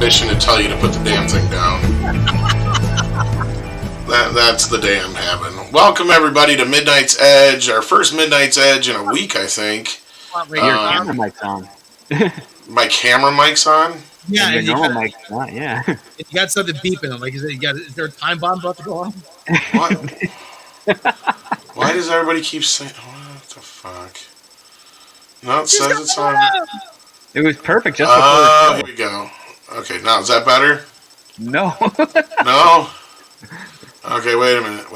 To tell you to put the damn thing down. That's the day I'm having. Welcome everybody to Midnight's Edge, our first Midnight's Edge in a week, I think. Your camera mic's on. My camera mic's on? Yeah, your normal mic's not. Yeah. You got something beeping. I'm like, is there a time bomb about to go on? What? Why does everybody keep saying? What the fuck? No, it says it's on. It was perfect just before the show. Here we go. Okay, now is that better? No. No? Okay, wait a minute.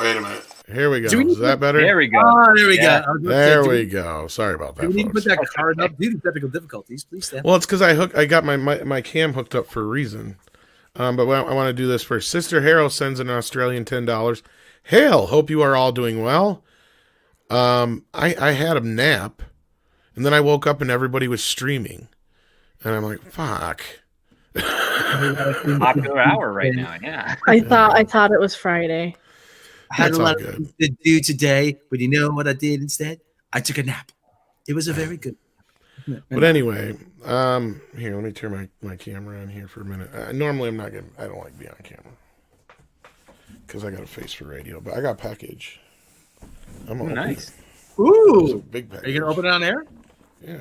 Here we go. Is that better? There we go. Oh, there we go. There we go. Sorry about that. Do we need to put that card up? Due to technical difficulties, please stand. Well, it's because I got my cam hooked up for a reason. But I want to do this first. Sister Harrow sends an Australian $10. Hail, hope you are all doing well. I had a nap, and then I woke up and everybody was streaming. And I'm like, fuck. Popular hour right now, yeah. I thought it was Friday. I had a lot of things to do today, but you know what I did instead? I took a nap. It was a very good nap. But anyway, here, let me turn my camera on here for a minute. Normally I don't like being on camera because I got a face for radio, but I got a package. I'm nice. Ooh, big package. Are you gonna open it on air? Yeah.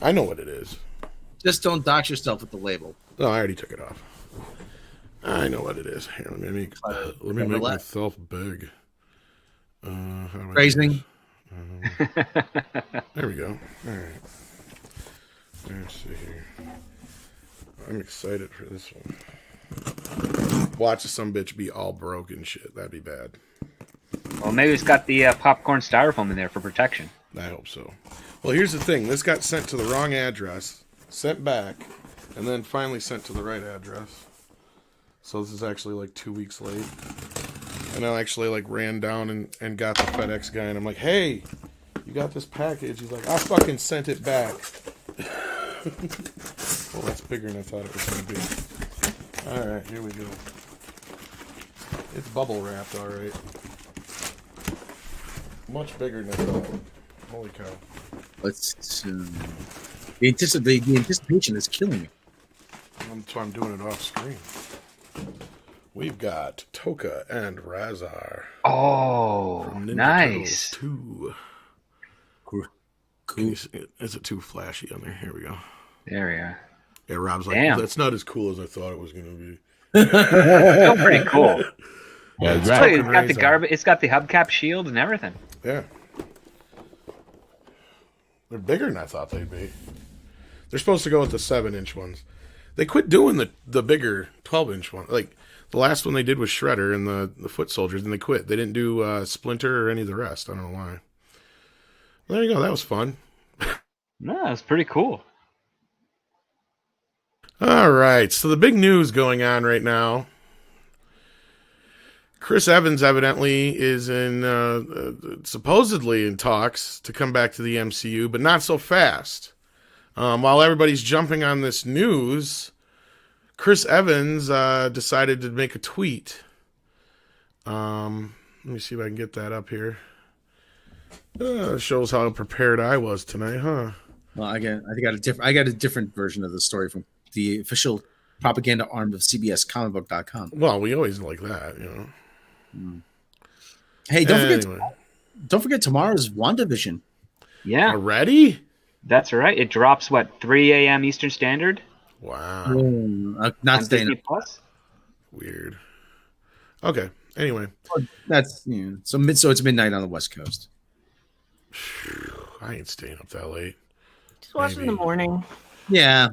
I know what it is. Just don't dox yourself with the label. No, I already took it off. I know what it is. Here, let me make myself big. Phrasing. There we go. All right. Let's see here. I'm excited for this one. Watch some bitch be all broken shit. That'd be bad. Well, maybe it's got the popcorn styrofoam in there for protection. I hope so. Well, here's the thing. This got sent to the wrong address, sent back, and then finally sent to the right address. So this is actually like 2 weeks late. And I actually ran down and got the FedEx guy, and I'm like, hey, you got this package? He's like, I fucking sent it back. Well, that's bigger than I thought it was going to be. All right, here we go. It's bubble wrapped, all right. Much bigger than I thought. Holy cow. The anticipation is killing me. That's why I'm doing it off screen. We've got Toka and Razar. Oh, from Ninja nice. Turtles 2. Cool. Is it too flashy on there? Here we go. There we are. Yeah, Rob's like, damn. That's not as cool as I thought it was going to be. Still pretty cool. Yeah, it's got the garbage. It's got the hubcap shield and everything. Yeah. They're bigger than I thought they'd be. They're supposed to go with the 7-inch ones. They quit doing the bigger 12-inch one. Like, the last one they did was Shredder and the Foot Soldiers, and they quit. They didn't do Splinter or any of the rest. I don't know why. Well, there you go. That was fun. No, it's pretty cool. All right. So the big news going on right now. Chris Evans evidently is supposedly in talks to come back to the MCU, but not so fast. While everybody's jumping on this news, Chris Evans decided to make a tweet. Let me see if I can get that up here. Shows how prepared I was tonight, huh? Well, I got a different version of the story from the official propaganda arm of CBSComicBook.com. Well, we always like that, you know. Hey, don't forget tomorrow's WandaVision. Yeah. Already? That's right. It drops, 3 a.m. Eastern Standard? Wow. Not staying Disney Plus? Weird. Okay. Anyway. That's so it's midnight on the West Coast. I ain't staying up that late. Just watch in the morning. Yeah.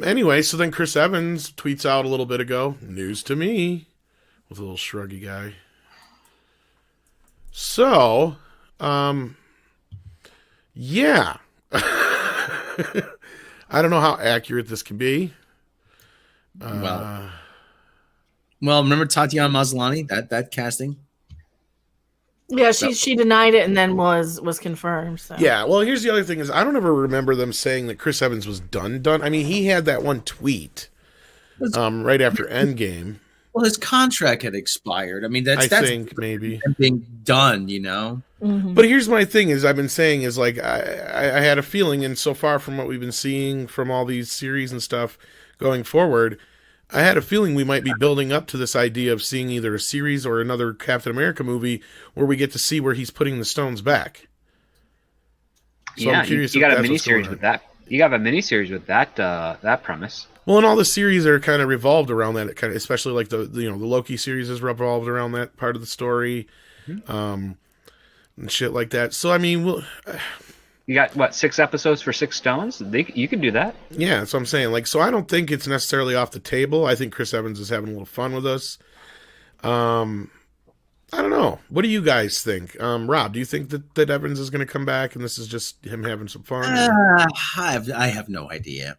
Anyway, so then Chris Evans tweets out a little bit ago, news to me, with a little shruggy guy. So, yeah. I don't know how accurate this can be. Well, remember Tatiana Maslany? That casting? Yeah, she denied it and then was confirmed. So. Yeah, well, here's the other thing is I don't ever remember them saying that Chris Evans was done. I mean, he had that one tweet right after Endgame. Well, his contract had expired. I mean, that's think maybe being done, you know. Mm-hmm. But here's my thing: is I've been saying is like I had a feeling, and so far from what we've been seeing from all these series and stuff going forward, I had a feeling we might be building up to this idea of seeing either a series or another Captain America movie where we get to see where he's putting the stones back. So yeah, I'm curious you got a if that's what's going miniseries on. with that. You got a miniseries with that premise. Well, and all the series are kind of revolved around that, kind of, especially like the Loki series is revolved around that part of the story, and shit like that. So I mean, You got what 6 episodes for 6 stones? You can do that. yeah, that's what I'm saying. Like, so I don't think it's necessarily off the table. I think Chris Evans is having a little fun with us. I don't know. What do you guys think? Rob, do you think that Evans is going to come back and this is just him having some fun? I have no idea.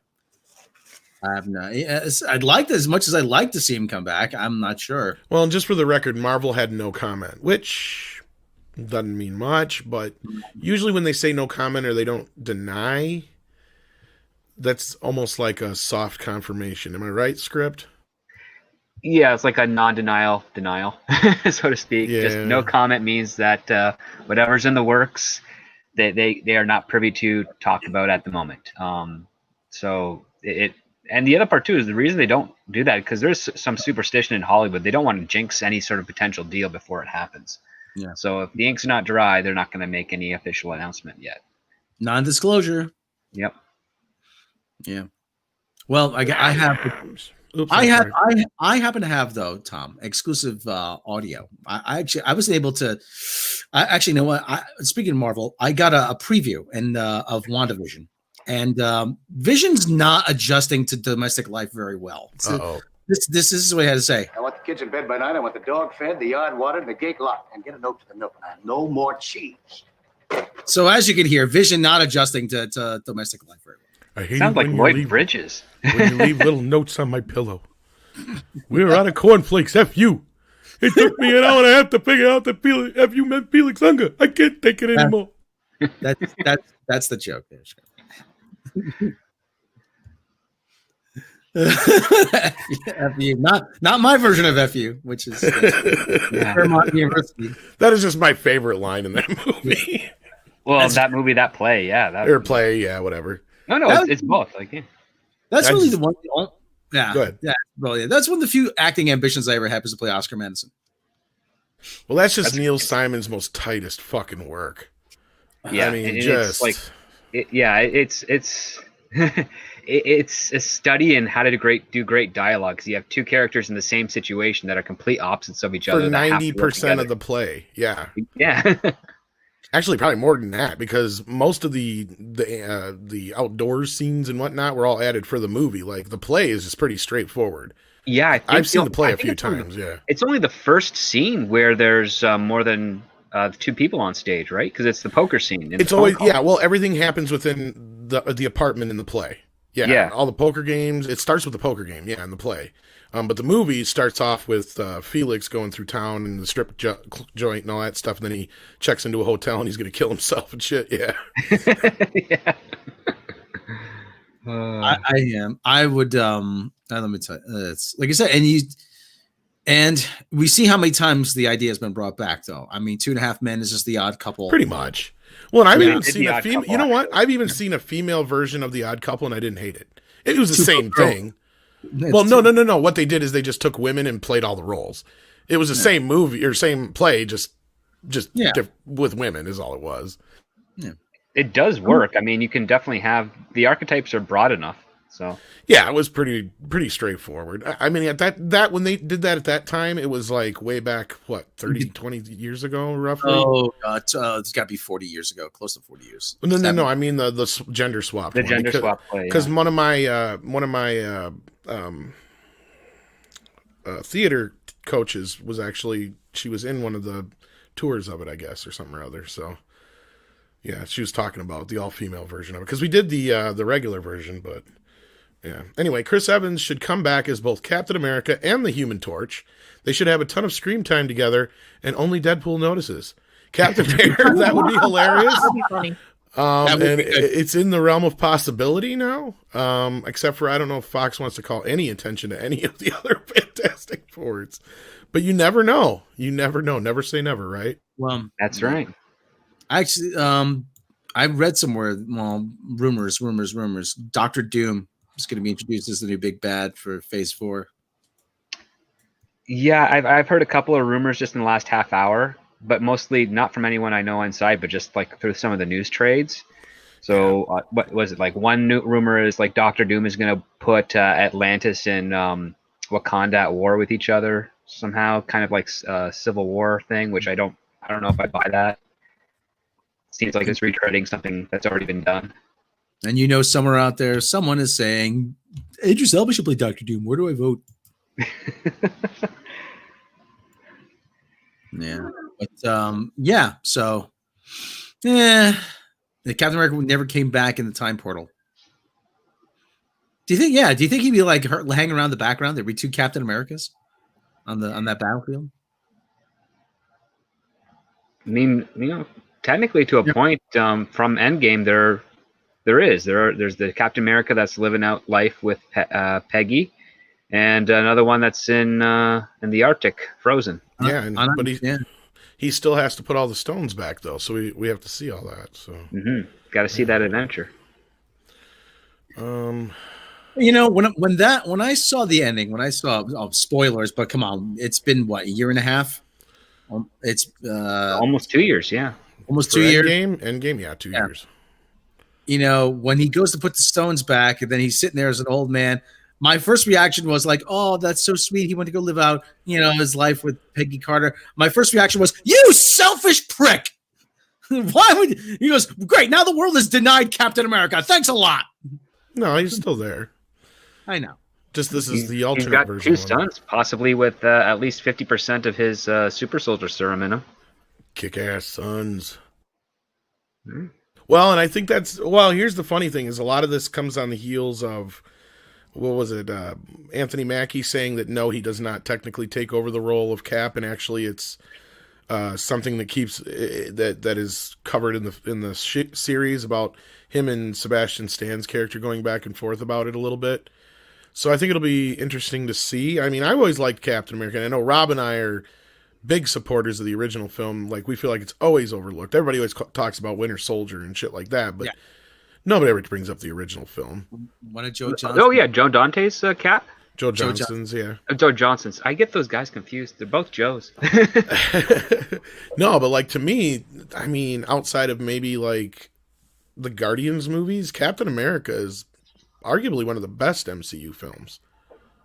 I have no. I'd like to, as much as I'd like to see him come back. I'm not sure. Well, and just for the record, Marvel had no comment, which doesn't mean much, but usually when they say no comment or they don't deny, that's almost like a soft confirmation. Am I right, script? Yeah, it's like a non-denial denial, so to speak. Yeah. Just no comment means that whatever's in the works, they are not privy to talk about at the moment. So it and the other part too is the reason they don't do that because there's some superstition in Hollywood. They don't want to jinx any sort of potential deal before it happens. Yeah. So if the ink's not dry, they're not going to make any official announcement yet. Non-disclosure. Yep. Yeah. Well, I have. Oops, I happen to have though, Tom, exclusive audio. I was able to. I actually know what. Speaking of Marvel, I got a preview of WandaVision, and Vision's not adjusting to domestic life very well. This is what I had to say. I want the kids in bed by night. I want the dog fed, the yard watered, and the gate locked. And get a note to the milk. No more cheese. So as you can hear, Vision not adjusting to domestic life very well. I hate Sounds it like when Lloyd you leave, Bridges. when you leave little notes on my pillow. We were out of cornflakes. F you. It took me an hour and a half to figure out that F you meant Felix Unger. I can't take it anymore. That's the joke there. FU, not my version of FU, which is Vermont University. That is just my favorite line in that movie. Well, that movie, that play, yeah. Or play, yeah, whatever. No, it's both. Like, yeah. That's really the one. Yeah, go ahead. Yeah, well, yeah. That's one of the few acting ambitions I ever had was to play Oscar Madison. Well, that's just Neil Simon's most tightest fucking work. Yeah, I mean, it's like, it's it's a study in how to do great dialogue. Because you have two characters in the same situation that are complete opposites of each other. For 90% of the play, yeah. Yeah. Actually, probably more than that because most of the outdoors scenes and whatnot were all added for the movie. Like the play is just pretty straightforward. Yeah, I've seen the play a few times. Yeah, it's only the first scene where there's more than 2 people on stage, right? Because it's the poker scene. It's always well, everything happens within the apartment in the play. Yeah, all the poker games. It starts with the poker game. Yeah, in the play. But the movie starts off with Felix going through town and the strip joint and all that stuff, and then he checks into a hotel and he's going to kill himself and shit. Yeah. Yeah. I am. I would. Let me tell you. It's like I said, and we see how many times the idea has been brought back. Though I mean, 2.5 Men is just the odd couple. Pretty much. Well, and I've even seen a female. You know what? I've even seen a female version of the Odd Couple, and I didn't hate it. It was the same thing. Well, no. What they did is they just took women and played all the roles. It was the same movie or same play, just with women is all it was. Yeah. It does work. I mean, you can definitely have the archetypes are broad enough. So yeah, it was pretty straightforward. I mean, at that when they did that at that time, it was like way back, what, 30, 20 years ago, roughly? Oh, it's got to be 40 years ago, close to 40 years. No. I mean the gender swap. The gender swap play. Because one of my theater coaches was actually, she was in one of the tours of it, I guess, or something or other. So yeah, she was talking about the all-female version of it because we did the regular version, but yeah. Anyway, Chris Evans should come back as both Captain America and the Human Torch. They should have a ton of screen time together, and only Deadpool notices. Captain America, that would be hilarious. That'd be funny. And it's in the realm of possibility now, except for I don't know if Fox wants to call any attention to any of the other Fantastic Fours. But you never know. You never know. Never say never, right? Well, That's right. actually, I read somewhere, well, rumors. Doctor Doom is going to be introduced as the new big bad for Phase 4. Yeah, I've heard a couple of rumors just in the last half hour, but mostly not from anyone I know inside, but just like through some of the news trades. So what was it like? One new rumor is like Doctor Doom is going to put Atlantis and Wakanda at war with each other somehow, kind of like a Civil War thing, which I don't know if I buy that. Seems like it's retreading something that's already been done. And somewhere out there, someone is saying, Idris Elba should play Doctor Doom. Where do I vote? Yeah. But yeah, so the Captain America never came back in the time portal. Do you think he'd be like hanging around the background? There'd be two Captain Americas on that battlefield? I mean, technically to a point, from Endgame there's the Captain America that's living out life with Peggy, and another one that's in the Arctic, frozen. Yeah, but he still has to put all the stones back though, so we have to see all that. So got to see that adventure. When I saw the ending, spoilers, but come on, it's been what, a year and a half? It's almost 2 years, yeah. Almost 2 years. Endgame, yeah, 2 years. When he goes to put the stones back, and then he's sitting there as an old man. My first reaction was like, "Oh, that's so sweet. He went to go live out, his life with Peggy Carter." My first reaction was, "You selfish prick! Why would?" He goes, "Great. Now the world has denied Captain America. Thanks a lot." No, he's still there. I know. Just this is the alternate He's got version. two sons, possibly with at least 50% of his super soldier serum in him. Kick-ass sons. Well, and I think here's the funny thing is a lot of this comes on the heels of, what was it, Anthony Mackie saying that no, he does not technically take over the role of Cap, and actually it's something that keeps that is covered in the series about him and Sebastian Stan's character going back and forth about it a little bit. So I think it'll be interesting to see. I mean, I've always liked Captain America, and I know Rob and I are big supporters of the original film. Like, we feel like it's always overlooked. Everybody always talks about Winter Soldier and shit like that, but nobody ever brings up the original film. One of Joe Johnson. Oh yeah, Joe Dante's Cap. Joe Johnston's, yeah. Joe Johnson's. I get those guys confused. They're both Joes. No, but like, to me, I mean, outside of maybe like the Guardians movies, Captain America is arguably one of the best MCU films.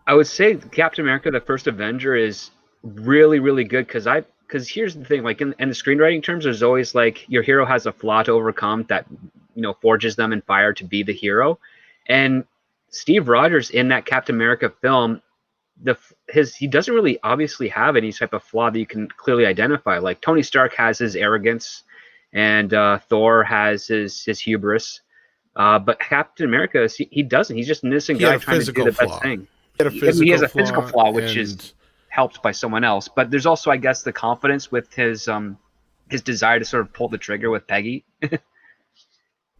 I would say Captain America: The First Avenger is really, really good because here's the thing, like in the screenwriting terms, there's always like your hero has a flaw to overcome that forges them in fire to be the hero, and Steve Rogers in that Captain America film, he doesn't really obviously have any type of flaw that you can clearly identify. Like Tony Stark has his arrogance, and Thor has his hubris. But Captain America, he doesn't. He's just an innocent guy trying to do the best thing. He has a physical flaw, which is helped by someone else. But there's also, I guess, the confidence with his desire to sort of pull the trigger with Peggy.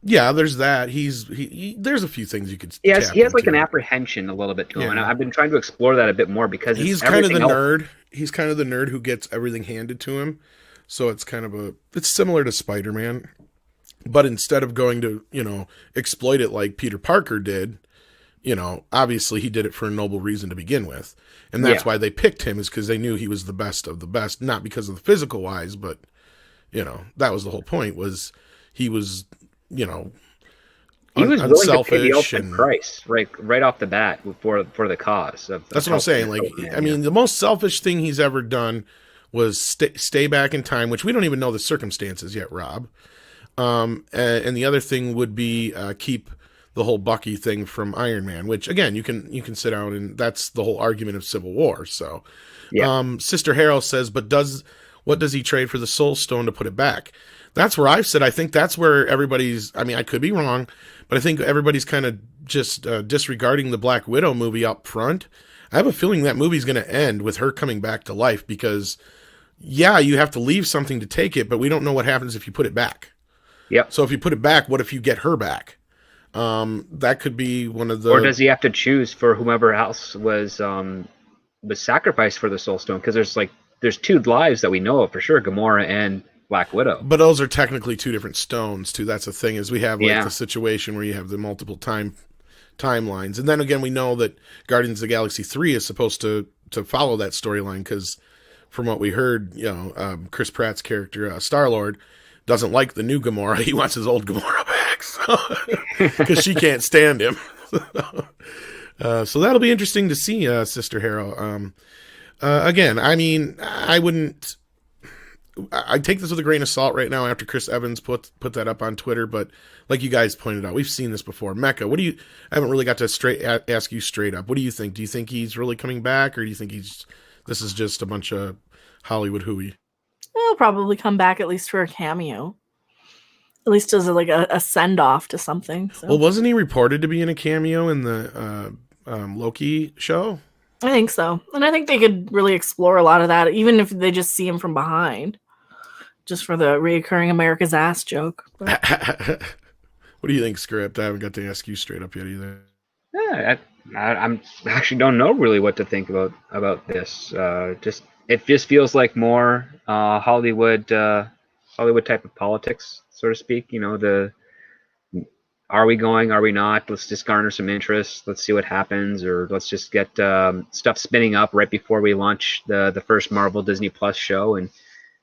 Yeah, there's that. There's a few things you could. He has like an apprehension a little bit to him, and I've been trying to explore that a bit more because he's kind of the nerd. He's kind of the nerd who gets everything handed to him. So it's kind of it's similar to Spider-Man, but instead of going to exploit it like Peter Parker did, obviously he did it for a noble reason to begin with, and that's why they picked him, is because they knew he was the best of the best, not because of the physical wise, but that was the whole point. Was he was he was willing to pay the ultimate price right off the bat for the cause of. That's what I'm saying. Like, I mean, the most selfish thing he's ever done was stay back in time, which we don't even know the circumstances yet, Rob. And the other thing would be keep the whole Bucky thing from Iron Man, which again you can sit down, and that's the whole argument of Civil War. So, Sister Harrow says, but what does he trade for the Soul Stone to put it back? That's where I've said, I think that's where everybody's, I mean, I could be wrong, but I think everybody's kind of just disregarding the Black Widow movie up front. I have a feeling that movie's going to end with her coming back to life because, yeah, you have to leave something to take it, but we don't know what happens if you put it back. Yep. So if you put it back, what if you get her back? That could be one of the... Or does he have to choose for whomever else was sacrificed for the Soul Stone? Because there's two lives that we know of for sure, Gamora and Black Widow. But those are technically two different stones, too. That's the thing, is we have the situation where you have the multiple timelines. And then again, we know that Guardians of the Galaxy 3 is supposed to follow that storyline because from what we heard, Chris Pratt's character, Star-Lord, doesn't like the new Gamora. He wants his old Gamora back because she can't stand him. So that'll be interesting to see, Sister Harrow. Again, I mean, I take this with a grain of salt right now after Chris Evans put that up on Twitter, but like you guys pointed out, we've seen this before. Mecca, I haven't really got to ask you straight up. What do you think? Do you think he's really coming back, or do you think this is just a bunch of Hollywood hooey? He'll probably come back at least for a cameo. At least as a send-off to something. So. Well, wasn't he reported to be in a cameo in the Loki show? I think so. And I think they could really explore a lot of that, even if they just see him from behind. Just for the reoccurring America's ass joke. What do you think, Script? I haven't got to ask you straight up yet either. Yeah, I'm actually don't know really what to think about this. It just feels like more Hollywood type of politics, so to speak. Are we going? Are we not? Let's just garner some interest. Let's see what happens, or let's just get stuff spinning up right before we launch the first Marvel Disney Plus show and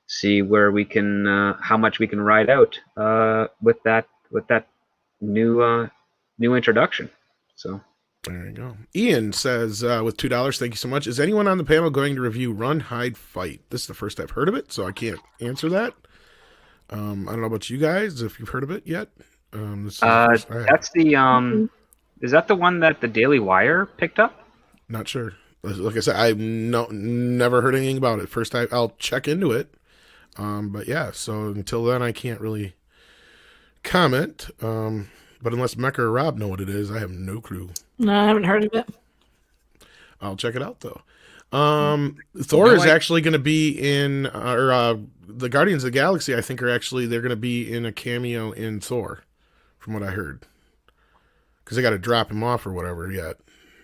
see where we can how much we can ride out with that new introduction. So. There you go. Ian says, with $2, thank you so much. Is anyone on the panel going to review Run, Hide, Fight? This is the first I've heard of it, so I can't answer that. I don't know about you guys, if you've heard of it yet. This is that's the is that the one that the Daily Wire picked up? Not sure. Like I said, I've never heard anything about it. First, I'll check into it. But yeah, so until then, I can't really comment. But unless Mecca or Rob know what it is, I have no clue. No, I haven't heard of it. I'll check it out though. Thor is actually going to be in, the Guardians of the Galaxy. I think they're going to be in a cameo in Thor, from what I heard, because they got to drop him off or whatever yet.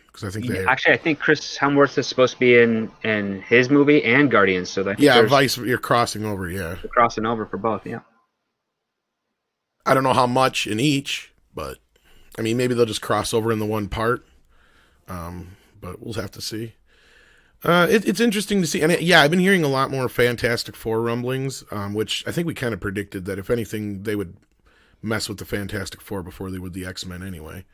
Because I think I think Chris Hemsworth is supposed to be in his movie and Guardians. So you're crossing over. Yeah, you're crossing over for both. Yeah. I don't know how much in each, but I mean, maybe they'll just cross over in the one part. But we'll have to see. It's interesting to see. And I've been hearing a lot more Fantastic Four rumblings, which I think we kind of predicted that if anything, they would mess with the Fantastic Four before they would the X-Men anyway.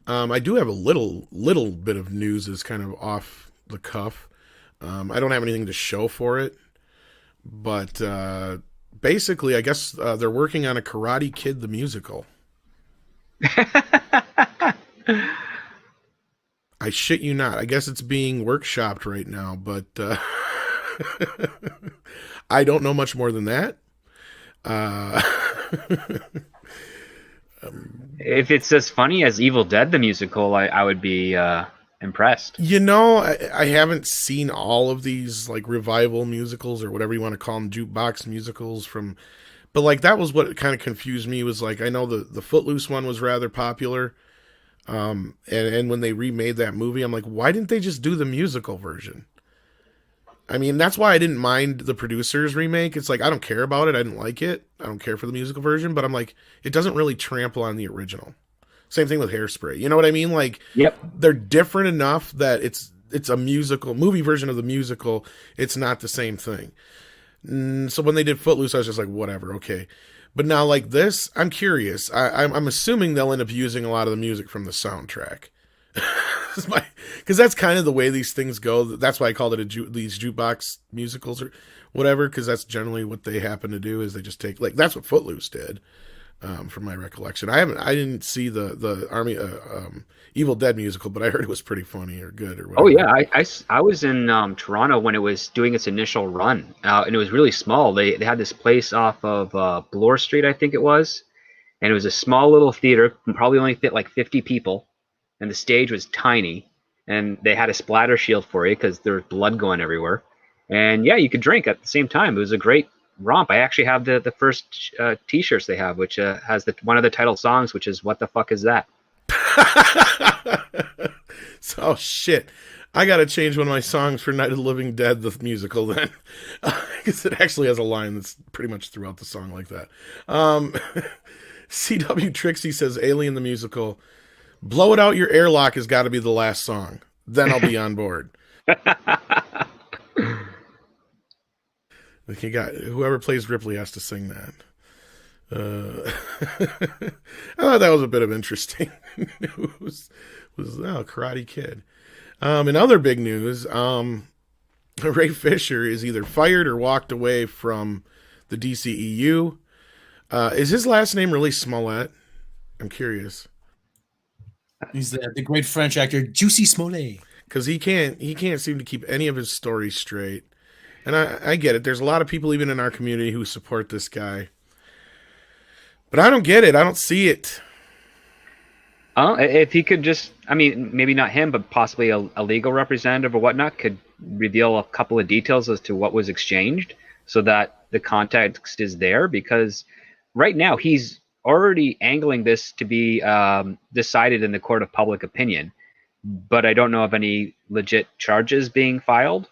I do have a little bit of news that's kind of off the cuff. I don't have anything to show for it, but basically, I guess they're working on a Karate Kid the musical. I shit you not. I guess it's being workshopped right now, but I don't know much more than that. If it's as funny as Evil Dead the musical, I would be impressed. I haven't seen all of these like revival musicals or whatever you want to call them, jukebox musicals but like that was what kind of confused me, was like I know the Footloose one was rather popular. And when they remade that movie, I'm like, why didn't they just do the musical version? I mean, that's why I didn't mind the Producers remake. It's like, I don't care about it. I didn't like it. I don't care for the musical version, but I'm like, it doesn't really trample on the original. Same thing with Hairspray. You know what I mean? Like, yep. They're different enough that it's a movie version of the musical. It's not the same thing. So when they did Footloose, I was just like, whatever. Okay. But now, like this, I'm curious. I'm assuming they'll end up using a lot of the music from the soundtrack, because that's kind of the way these things go. That's why I called it these jukebox musicals or whatever, because that's generally what they happen to do. Is they just take, like, that's what Footloose did. from my recollection. I didn't see the Army Evil Dead musical, but I heard it was pretty funny or good or whatever. Oh yeah, I was in Toronto when it was doing its initial run, and it was really small. They had this place off of Bloor Street, I think it was, and it was a small little theater, probably only fit like 50 people, and the stage was tiny, and they had a splatter shield for you because there was blood going everywhere, and yeah, you could drink at the same time. It was a great romp. I actually have the first T-shirts they have, which has one of the title songs, which is "What the fuck is that?" So shit, I gotta change one of my songs for Night of the Living Dead, the musical, then, because it actually has a line that's pretty much throughout the song like that. CW Trixie says Alien the musical, "Blow It Out Your Airlock" has got to be the last song. Then I'll be on board. You got whoever plays Ripley has to sing that. I thought that was a bit of interesting news. Karate Kid. In other big news, Ray Fisher is either fired or walked away from the DCEU. Is his last name really Smollett? I'm curious. He's the great French actor Juicy Smollett. Because he can't seem to keep any of his stories straight. And I get it. There's a lot of people even in our community who support this guy. But I don't get it. I don't see it. If he could just, I mean, maybe not him, but possibly a legal representative or whatnot could reveal a couple of details as to what was exchanged so that the context is there. Because right now he's already angling this to be decided in the court of public opinion. But I don't know of any legit charges being filed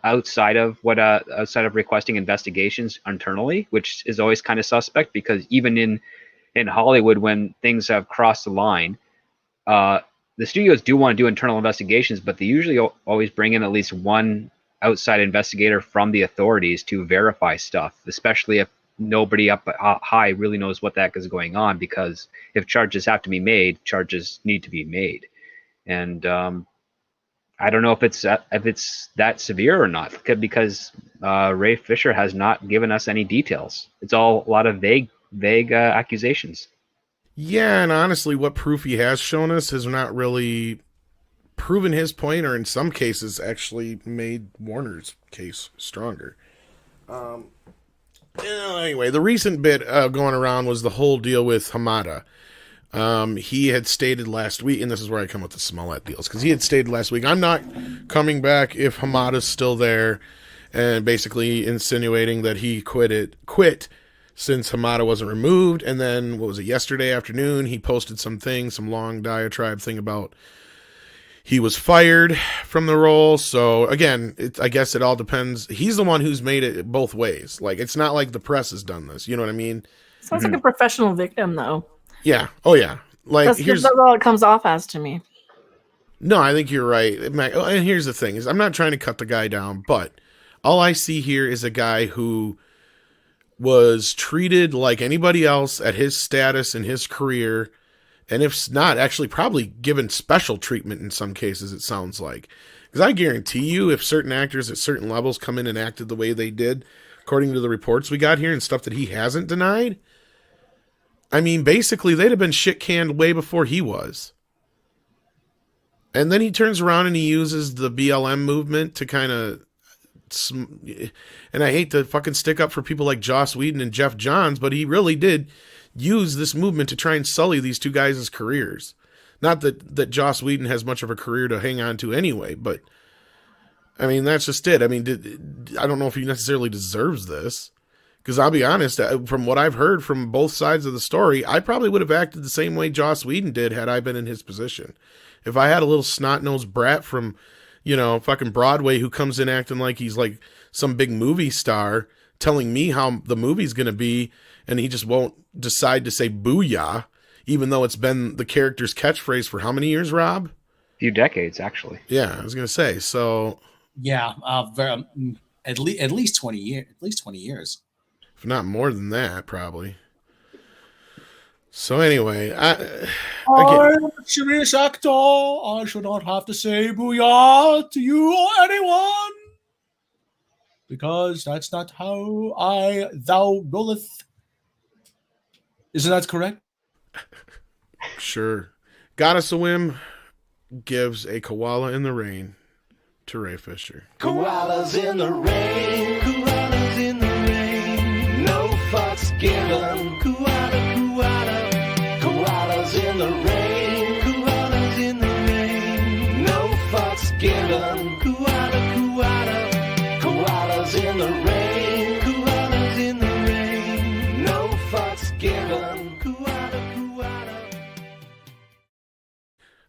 outside of requesting investigations internally, which is always kind of suspect because even in Hollywood, when things have crossed the line, the studios do want to do internal investigations, but they usually always bring in at least one outside investigator from the authorities to verify stuff, especially if nobody up high really knows what the heck is going on, because if charges have to be made, charges need to be made. And I don't know if it's that severe or not, because Ray Fisher has not given us any details. It's all a lot of vague accusations. Yeah, and honestly, what proof he has shown us has not really proven his point, or in some cases actually made Warner's case stronger. Anyway, the recent bit going around was the whole deal with Hamada. He had stated last week, and this is where I come with the Smollett deals, because he had stated last week, I'm not coming back if Hamada's still there, and basically insinuating that he quit since Hamada wasn't removed. And then, what was it, yesterday afternoon, he posted some long diatribe thing about he was fired from the role. So again, I guess it all depends. He's the one who's made it both ways. Like, it's not like the press has done this. You know what I mean? Sounds like a professional victim, though. Yeah. Oh, yeah. Like, that's all it comes off as to me. No, I think you're right. And here's the thing: is I'm not trying to cut the guy down, but all I see here is a guy who was treated like anybody else at his status in his career, and if not, actually probably given special treatment in some cases. It sounds like, because I guarantee you, if certain actors at certain levels come in and acted the way they did, according to the reports we got here and stuff that he hasn't denied, I mean, basically, they'd have been shit-canned way before he was. And then he turns around and he uses the BLM movement to kind of... And I hate to fucking stick up for people like Joss Whedon and Jeff Johns, but he really did use this movement to try and sully these two guys' careers. Not that Joss Whedon has much of a career to hang on to anyway, but... I mean, that's just it. I mean, I don't know if he necessarily deserves this. Because I'll be honest, from what I've heard from both sides of the story, I probably would have acted the same way Joss Whedon did had I been in his position. If I had a little snot-nosed brat from, fucking Broadway who comes in acting like he's like some big movie star telling me how the movie's going to be, and he just won't decide to say booyah, even though it's been the character's catchphrase for how many years, Rob? A few decades, actually. Yeah, I was going to say, so... Yeah, at least 20 years. At least 20 years. If not more than that, probably. So anyway, I'm a serious actor. I should not have to say booyah to you or anyone, because that's not how thou rolleth. Isn't that correct? Sure. Gotta Swim gives a koala in the rain to Ray Fisher. Koalas in the rain, koalas in the rain, no fucks given. Koala, koala, koalas in the rain, koalas in the rain, no fucks given. Koala, koala, koalas in the rain, koalas in the rain, no fucks given. Koala, koala.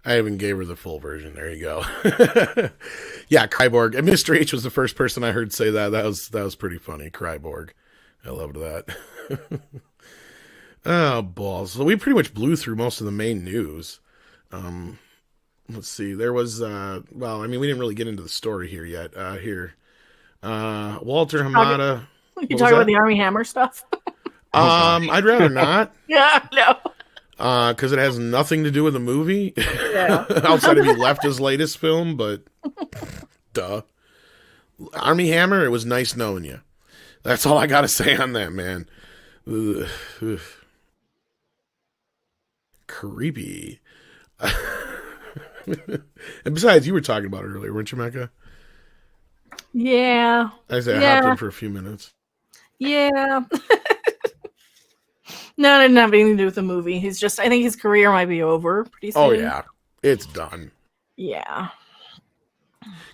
I even gave her the full version. There you go. Yeah, Kryborg. And Mr. H was the first person I heard say that. That was pretty funny. Kryborg. I loved that. Oh, balls. So we pretty much blew through most of the main news. Let's see. There was, well, I mean, we didn't really get into the story here yet. Walter Hamada. You talking about the Army Hammer stuff? I'd rather not. Yeah, no. Because it has nothing to do with the movie. Yeah. Outside of he left his latest film, but duh. Army Hammer, it was nice knowing you. That's all I got to say on that, man. Ugh. Ugh. Creepy. And besides, you were talking about it earlier, weren't you, Mecca? Yeah. I said I hopped in for a few minutes. Yeah. No, it didn't have anything to do with the movie. He's just, I think his career might be over pretty soon. Oh, yeah. It's done. Yeah.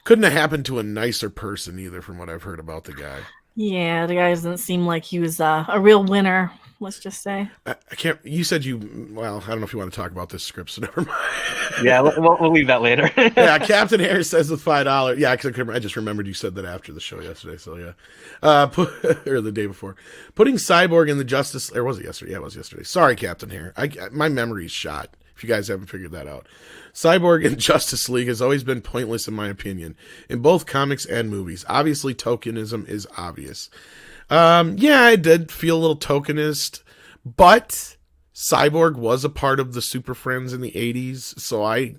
Couldn't have happened to a nicer person either, from what I've heard about the guy. Yeah, the guy doesn't seem like he was a real winner, let's just say. I can't, you said well, I don't know if you want to talk about this script, so never mind. Yeah, we'll leave that later. Yeah, Captain Harris says with $5. Yeah, because I just remembered you said that after the show yesterday, so yeah. Or the day before. Putting Cyborg in the Justice, or was it yesterday? Yeah, it was yesterday. Sorry, Captain Harris. My memory's shot, if you guys haven't figured that out. Cyborg in Justice League has always been pointless in my opinion, in both comics and movies. Obviously, tokenism is obvious. Yeah, I did feel a little tokenist, but Cyborg was a part of the Super Friends in the 80s, so it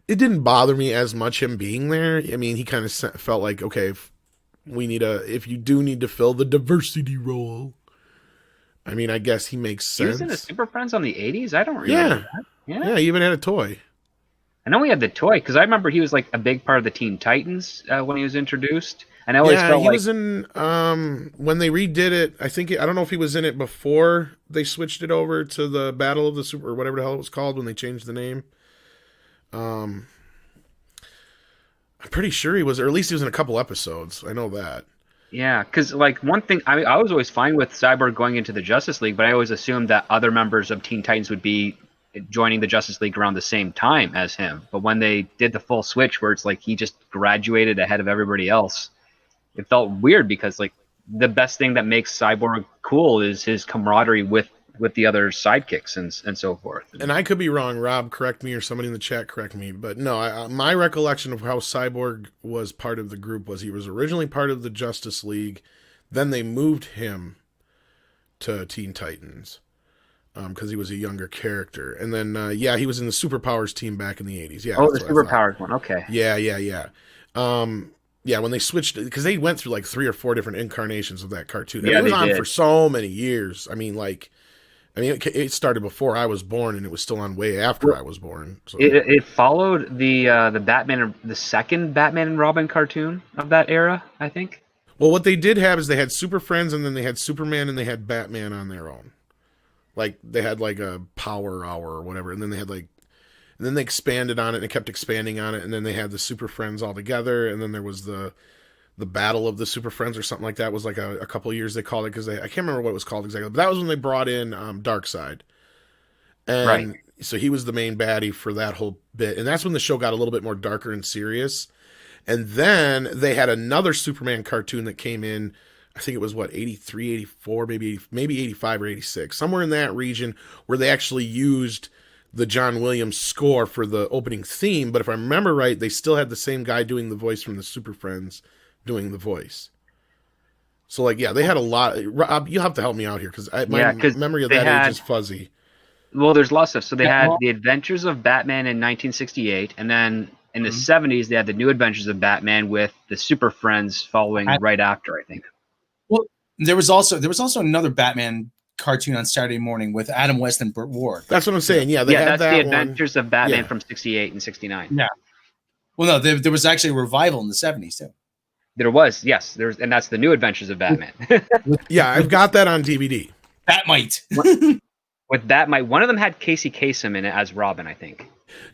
didn't bother me as much him being there. I mean, he kind of felt like, okay, if you do need to fill the diversity role, I mean, I guess he makes sense. He was in the Super Friends on the 80s? I don't remember that. Yeah, he even had a toy. I know he had the toy, because I remember he was like a big part of the Teen Titans when he was introduced. And I always felt he was in, when they redid it, I don't know if he was in it before they switched it over to the Battle of the Super, or whatever the hell it was called when they changed the name. I'm pretty sure he was, or at least he was in a couple episodes. I know that. Yeah, because like one thing, I was always fine with Cyborg going into the Justice League, but I always assumed that other members of Teen Titans would be joining the Justice League around the same time as him. But when they did the full switch where it's like he just graduated ahead of everybody else, it felt weird because like the best thing that makes Cyborg cool is his camaraderie with the other sidekicks and so forth. And I could be wrong. Rob, correct me, or somebody in the chat correct me. But no, my recollection of how Cyborg was part of the group was he was originally part of the Justice League. Then they moved him to Teen Titans because he was a younger character. And then, he was in the Superpowers team back in the 80s. Yeah. Oh, the Superpowers one. Okay. Yeah. Yeah, when they switched, because they went through like 3 or 4 different incarnations of that cartoon. Yeah, it was on did. for so many years. I mean, it started before I was born, and it was still on way after I was born. So. It followed the Batman, the second Batman and Robin cartoon of that era, I think. Well, what they did have is they had Super Friends, and then they had Superman, and they had Batman on their own. Like they had like a Power Hour or whatever, and then they had like. And then they expanded on it, and they kept expanding on it, and then they had the Super Friends all together, and then there was the Battle of the Super Friends or something like that. It was like a couple of years they called it, because I can't remember what it was called exactly, but that was when they brought in Darkseid. And right. So he was the main baddie for that whole bit, and that's when the show got a little bit more darker and serious. And then they had another Superman cartoon that came in, I think it was 83, 84, maybe 85 or 86, somewhere in that region, where they actually used the John Williams score for the opening theme, but if I remember right, they still had the same guy doing the voice from the Super Friends doing the voice. So, like, yeah, they had a lot. Rob, you'll have to help me out here, because my memory of that age is fuzzy. Well, there's lots of stuff. So they had The Adventures of Batman in 1968, and then in the 70s, they had The New Adventures of Batman with the Super Friends following right after, I think. Well, there was also another Batman cartoon on Saturday morning with Adam West and Burt Ward. That's what I'm saying. Yeah, they had that's that the one. Adventures of Batman Yeah. from 68 and 69. Yeah. Well, no, there was actually a revival in the 70s too. There was, yes, and that's the New Adventures of Batman. Yeah, I've got that on DVD. That might. With that, one of them had Casey Kasem in it as Robin, I think.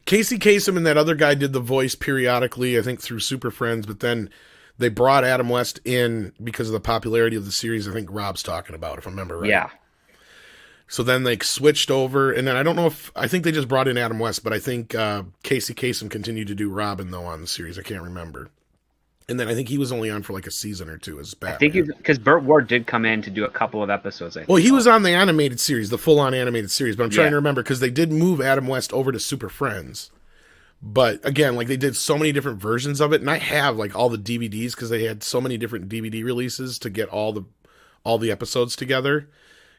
Casey Kasem and that other guy did the voice periodically, I think through Super Friends, but then they brought Adam West in because of the popularity of the series. I think Rob's talking about, if I remember right. Yeah. So then they switched over, and then I think they just brought in Adam West, but I think Casey Kasem continued to do Robin, though, on the series. I can't remember. And then I think he was only on for like a season or two as Batman. I think because Burt Ward did come in to do a couple of episodes, I think. Well, he was on the animated series, the full-on animated series, but I'm trying Yeah. to remember because they did move Adam West over to Super Friends. But again, like they did so many different versions of it, and I have like all the DVDs because they had so many different DVD releases to get all the episodes together.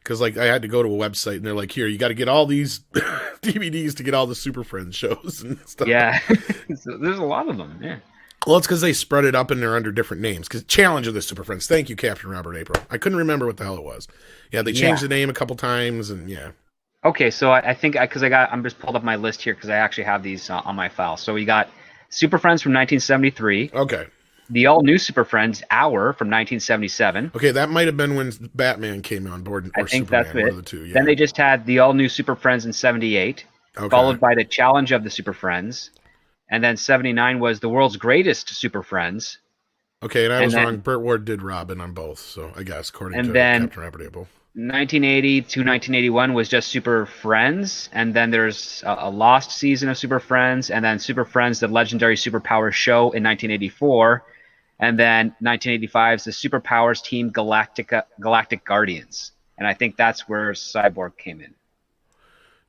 Because like I had to go to a website and they're like, here, you got to get all these DVDs to get all the Super Friends shows and stuff. Yeah. So there's a lot of them, yeah. Well, it's because they spread it up and they're under different names. Because Challenge of the Super Friends. Thank you, Captain Robert April. I couldn't remember what the hell it was. Yeah, they changed the name a couple times, and yeah. Okay, so I think I'm just pulled up my list here because I actually have these on my file. So we got Super Friends from 1973. Okay. The all new Super Friends Hour from 1977. Okay, that might have been when Batman came on board. Or I think Superman, that's one it. of the two, yeah. Then they just had the all new Super Friends in 78, Okay. followed by the Challenge of the Super Friends. And then 79 was the world's greatest Super Friends. Okay, and I was then- wrong. Burt Ward did Robin on both, so I guess, according And to then- Captain Robert April. 1980 to 1981 was just Super Friends, and then there's a lost season of Super Friends, and then Super Friends, the legendary Superpowers show in 1984, and then 1985 is the Superpowers Team Galactic Guardians, and I think that's where Cyborg came in.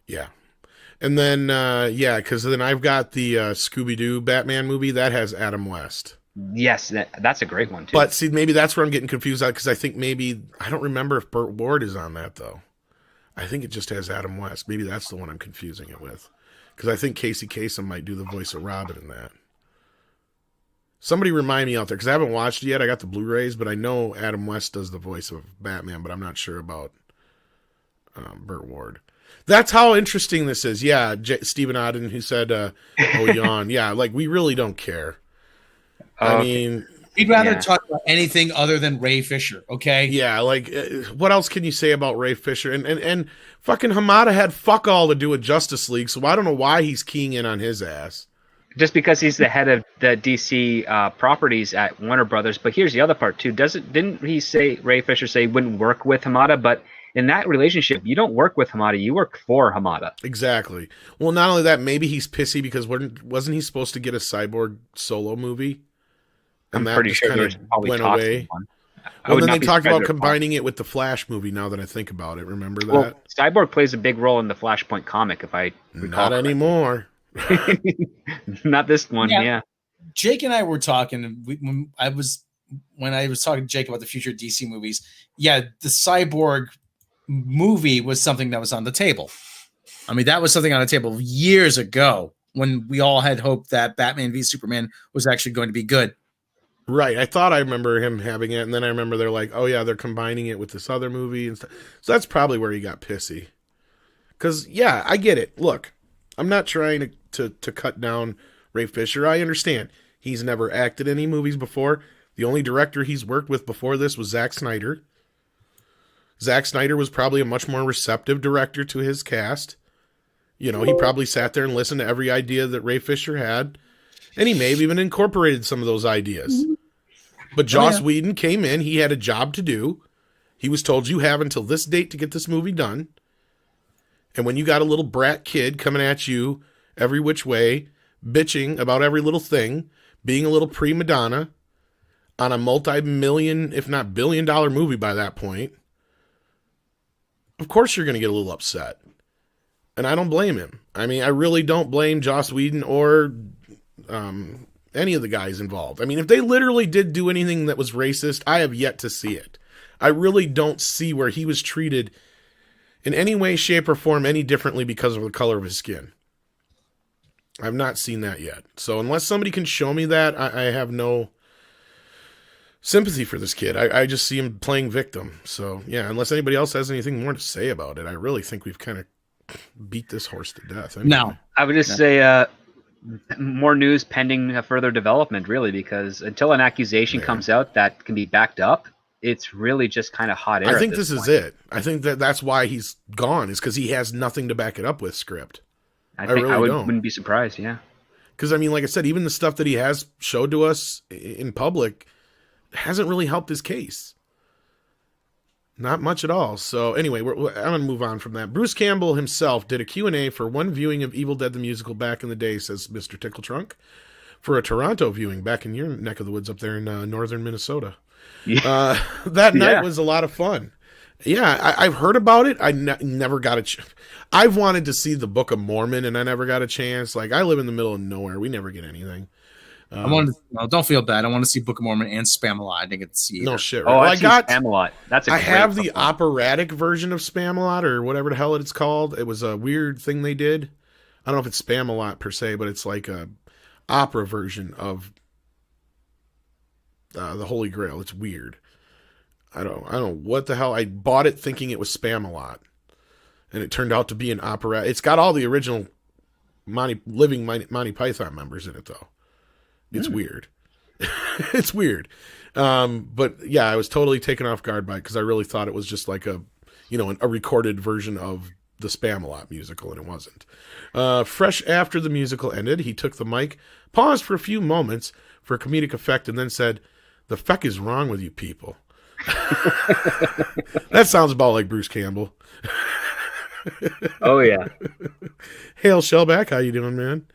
Yeah. And then, because then I've got the Scooby-Doo Batman movie. That has Adam West. Yes, that's a great one, too. But see, maybe that's where I'm getting confused at, because I think I don't remember if Burt Ward is on that, though. I think it just has Adam West. Maybe that's the one I'm confusing it with. Because I think Casey Kasem might do the voice of Robin in that. Somebody remind me out there, because I haven't watched it yet. I got the Blu-rays, but I know Adam West does the voice of Batman, but I'm not sure about Burt Ward. That's how interesting this is. Yeah, Stephen Odden, who said, oh, yawn. Yeah, like, we really don't care. I mean... We'd rather talk about anything other than Ray Fisher, okay? Yeah, like, what else can you say about Ray Fisher? And fucking Hamada had fuck all to do with Justice League, so I don't know why he's keying in on his ass. Just because he's the head of the DC properties at Warner Brothers. But here's the other part, too. Didn't Ray Fisher say he wouldn't work with Hamada? But in that relationship, you don't work with Hamada, you work for Hamada. Exactly. Well, not only that, maybe he's pissy because wasn't he supposed to get a Cyborg solo movie? And I'm pretty sure there's probably talks of one. Well, then they talked about combining it with the Flash movie, now that I think about it. Remember that? Well, Cyborg plays a big role in the Flashpoint comic, if I recall. Not anymore. Not this one, yeah. Jake and I were talking, when I was talking to Jake about the future DC movies, the Cyborg movie was something that was on the table. I mean, that was something on the table years ago when we all had hope that Batman v Superman was actually going to be good. Right. I thought I remember him having it, and then I remember they're like, oh, yeah, they're combining it with this other movie and stuff. So that's probably where he got pissy. Because, yeah, I get it. Look, I'm not trying to cut down Ray Fisher. I understand. He's never acted any movies before. The only director he's worked with before this was Zack Snyder. Zack Snyder was probably a much more receptive director to his cast. You know, he probably sat there and listened to every idea that Ray Fisher had. And he may have even incorporated some of those ideas. But Joss Whedon came in. He had a job to do. He was told, you have until this date to get this movie done. And when you got a little brat kid coming at you every which way, bitching about every little thing, being a little prima donna on a multi-million, if not billion-dollar movie by that point, of course you're going to get a little upset. And I don't blame him. I mean, I really don't blame Joss Whedon or any of the guys involved. I mean, if they literally did do anything that was racist, I have yet to see it. I really don't see where he was treated in any way, shape, or form any differently because of the color of his skin. I've not seen that yet. So unless somebody can show me that, I have no sympathy for this kid. I just see him playing victim. So yeah, unless anybody else has anything more to say about it, I really think we've kind of beat this horse to death. Anyway. No. I would just say more news pending further development, really, because until an accusation comes out that can be backed up, it's really just kind of hot air. I think this is it. I think that's why he's gone, is because he has nothing to back it up with script. I really wouldn't be surprised, yeah. Because, I mean, like I said, even the stuff that he has showed to us in public hasn't really helped his case. Not much at all. So anyway, I'm going to move on from that. Bruce Campbell himself did a Q&A for one viewing of Evil Dead the Musical back in the day, says Mr. Tickletrunk, for a Toronto viewing back in your neck of the woods up there in northern Minnesota. Yeah. That night was a lot of fun. Yeah, I've heard about it. I never got a chance. I've wanted to see the Book of Mormon, and I never got a chance. Like, I live in the middle of nowhere. We never get anything. Don't feel bad. I want to see Book of Mormon and Spamalot. I didn't get to see either. No shit. Right? Oh, Well, I got Spamalot. That's a I great have the book. operatic version of Spamalot, or whatever the hell it's called. It was a weird thing they did. I don't know if it's Spamalot per se, but it's like a opera version of the Holy Grail. It's weird. I don't know what the hell. I bought it thinking it was Spamalot, and it turned out to be an opera. It's got all the original Monty Python members in it, though. It's weird. It's weird. But yeah, I was totally taken off guard by it because I really thought it was just like a recorded version of the Spamalot musical, and it wasn't. Fresh after the musical ended, he took the mic, paused for a few moments for comedic effect, and then said, "The feck is wrong with you people?" That sounds about like Bruce Campbell. Oh, yeah. Hail Shellback, how you doing, man?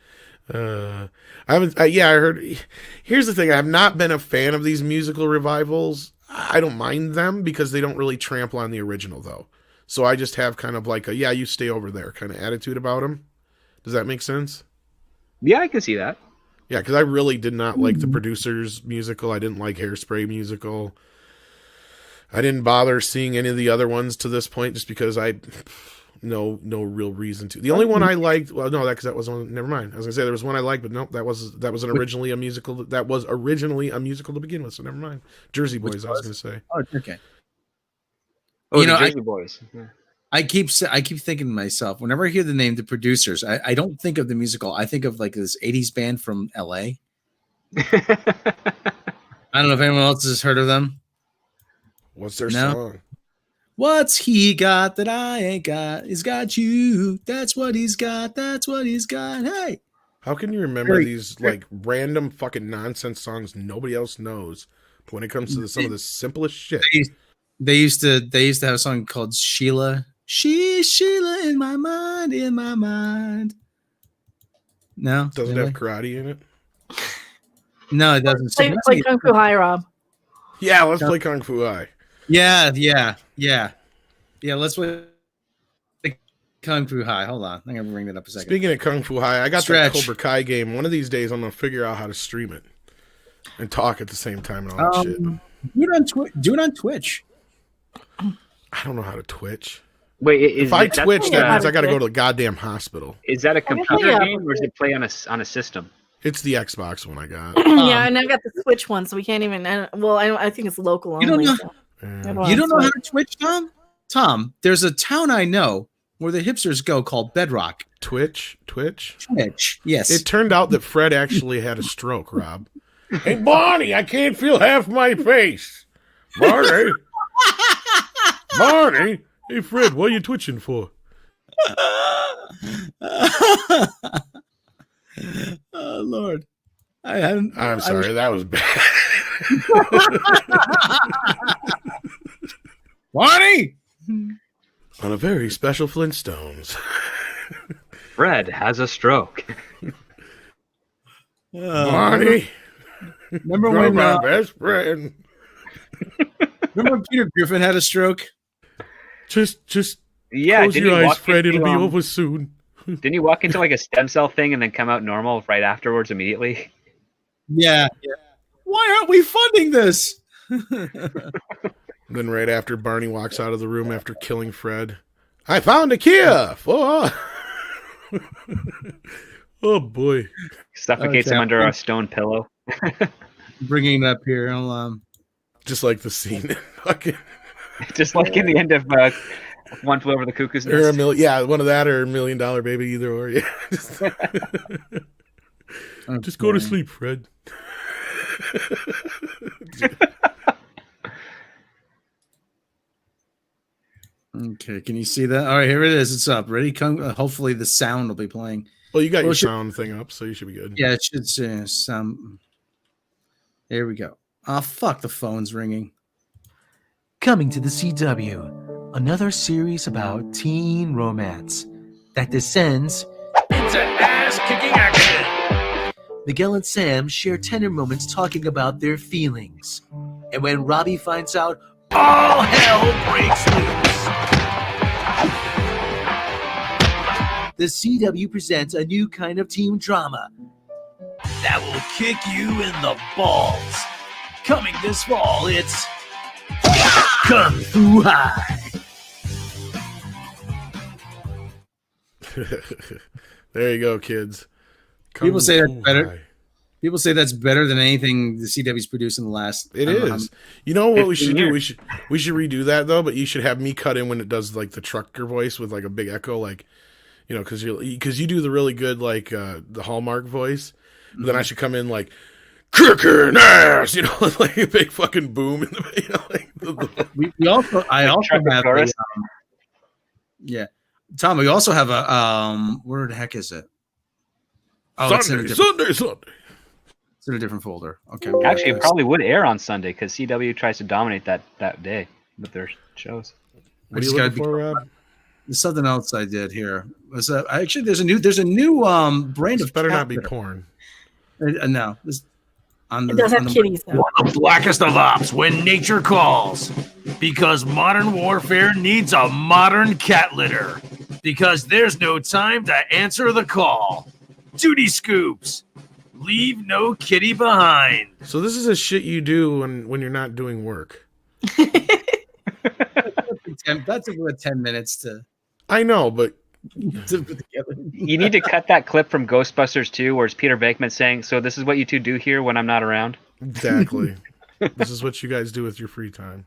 I heard. Here's the thing: I have not been a fan of these musical revivals. I don't mind them because they don't really trample on the original, though. So I just have kind of like a you stay over there kind of attitude about them. Does that make sense? Yeah, I can see that. Yeah, because I really did not like the Producers musical. I didn't like Hairspray musical. I didn't bother seeing any of the other ones to this point just because no real reason to. The only one I liked, well, no, because that was one. Never mind. I was gonna say there was one I liked, but nope, that was originally a musical. That was originally a musical to begin with. So never mind. Jersey Boys. I was gonna say. Oh, okay. Oh, You the know, Jersey Boys. Yeah. I keep thinking to myself, whenever I hear the name The Producers, I don't think of the musical. I think of like this 80s band from LA. I don't know if anyone else has heard of them. What's their No? song? What's he got that I ain't got? He's got you. That's what he's got. That's what he's got. Hey. How can you remember these like random fucking nonsense songs nobody else knows? But when it comes to some of the simplest shit, They used to have a song called Sheila. She's Sheila in my mind, in my mind. No, doesn't really? have karate in it. No, it doesn't. Play Kung Fu High, Rob. Yeah, let's play Kung Fu High. Yeah. Let's play Kung Fu High. Hold on, I'm gonna bring that up a second. Speaking of Kung Fu High, I got Stretch. that Cobra Kai game. One of these days, I'm gonna figure out how to stream it and talk at the same time and all that shit. Do it on Twitch. I don't know how to Twitch. Wait, If I Twitch, Yeah, that means how I got to to go to the goddamn hospital. is that a computer yeah. game or is it play on a system? It's the Xbox one I got. Yeah, and I got the Switch one, so we can't even. I think it's local You only. don't so Yeah. I don't You don't know have how to Twitch, Tom? Tom, there's a town I know where the hipsters go called Bedrock. Twitch. Twitch. Yes. It turned out that Fred actually had a stroke, Rob. Hey, Barney, I can't feel half my face. Barney. Barney. Hey, Fred, what are you twitching for? Oh Lord, I'm sorry, that was bad. Barney. On a very special Flintstones. Fred has a stroke. Barney, Remember you're when? my best friend. Remember when Peter Griffin had a stroke? Just Yeah, close didn't your he eyes, walk Fred. into, It'll be over soon. Didn't he walk into like a stem cell thing and then come out normal right afterwards immediately? Yeah. Why aren't we funding this? Then right after Barney walks out of the room after killing Fred, I found a cure for... Oh, boy. Suffocates him Okay. under a stone pillow. Bringing it up here. Hold on. Just like the scene. Fucking. Just like in the end of One Flew Over the Cuckoo's Or Nest. yeah, one of that or $1 Million Baby, either or. Yeah. Just go to sleep, Fred. Okay, can you see that? All right, here it is. It's up. Ready? Come. Hopefully, the sound will be playing. Well, you got your Well, should- sound thing up, so you should be good. Yeah, it should say some. There we go. Oh, fuck, the phone's ringing. Coming to the CW, another series about teen romance that descends into ass-kicking action. Miguel and Sam share tender moments talking about their feelings. And when Robbie finds out, all hell breaks loose. The CW presents a new kind of teen drama that will kick you in the balls. Coming this fall, it's Kung Fu High. There you go, kids. People say that's Kung Fu better. High. People say that's better than anything the CW's produced in the last. It I don't know how is. You know what we 15 should do? years. We should redo that though. But you should have me cut in when it does like the trucker voice with like a big echo, like because you do the really good like the Hallmark voice. But then I should come in like kicking ass, like a big fucking boom in the like We also I also Trucker have chorus. yeah, Tom. We also have a where the heck is it? Oh, it's in a Sunday, different, Sunday. it's in a different folder. Okay, Actually, it probably would air on Sunday because CW tries to dominate that day with their shows. What are you looking for, Rob? There's something else I did here. Was actually there's a new brand This of better cat not be litter. porn. No, this on It does have on kitties though. The blackest of ops when nature calls. Because modern warfare needs a modern cat litter. Because there's no time to answer the call. Duty scoops. Leave no kitty behind. So this is a shit you do when you're not doing work. That's about 10 minutes to I know, but put together. You need to cut that clip from Ghostbusters 2 where it's Peter Venkman saying, "So this is what you two do here when I'm not around." exactly. This is what you guys do with your free time.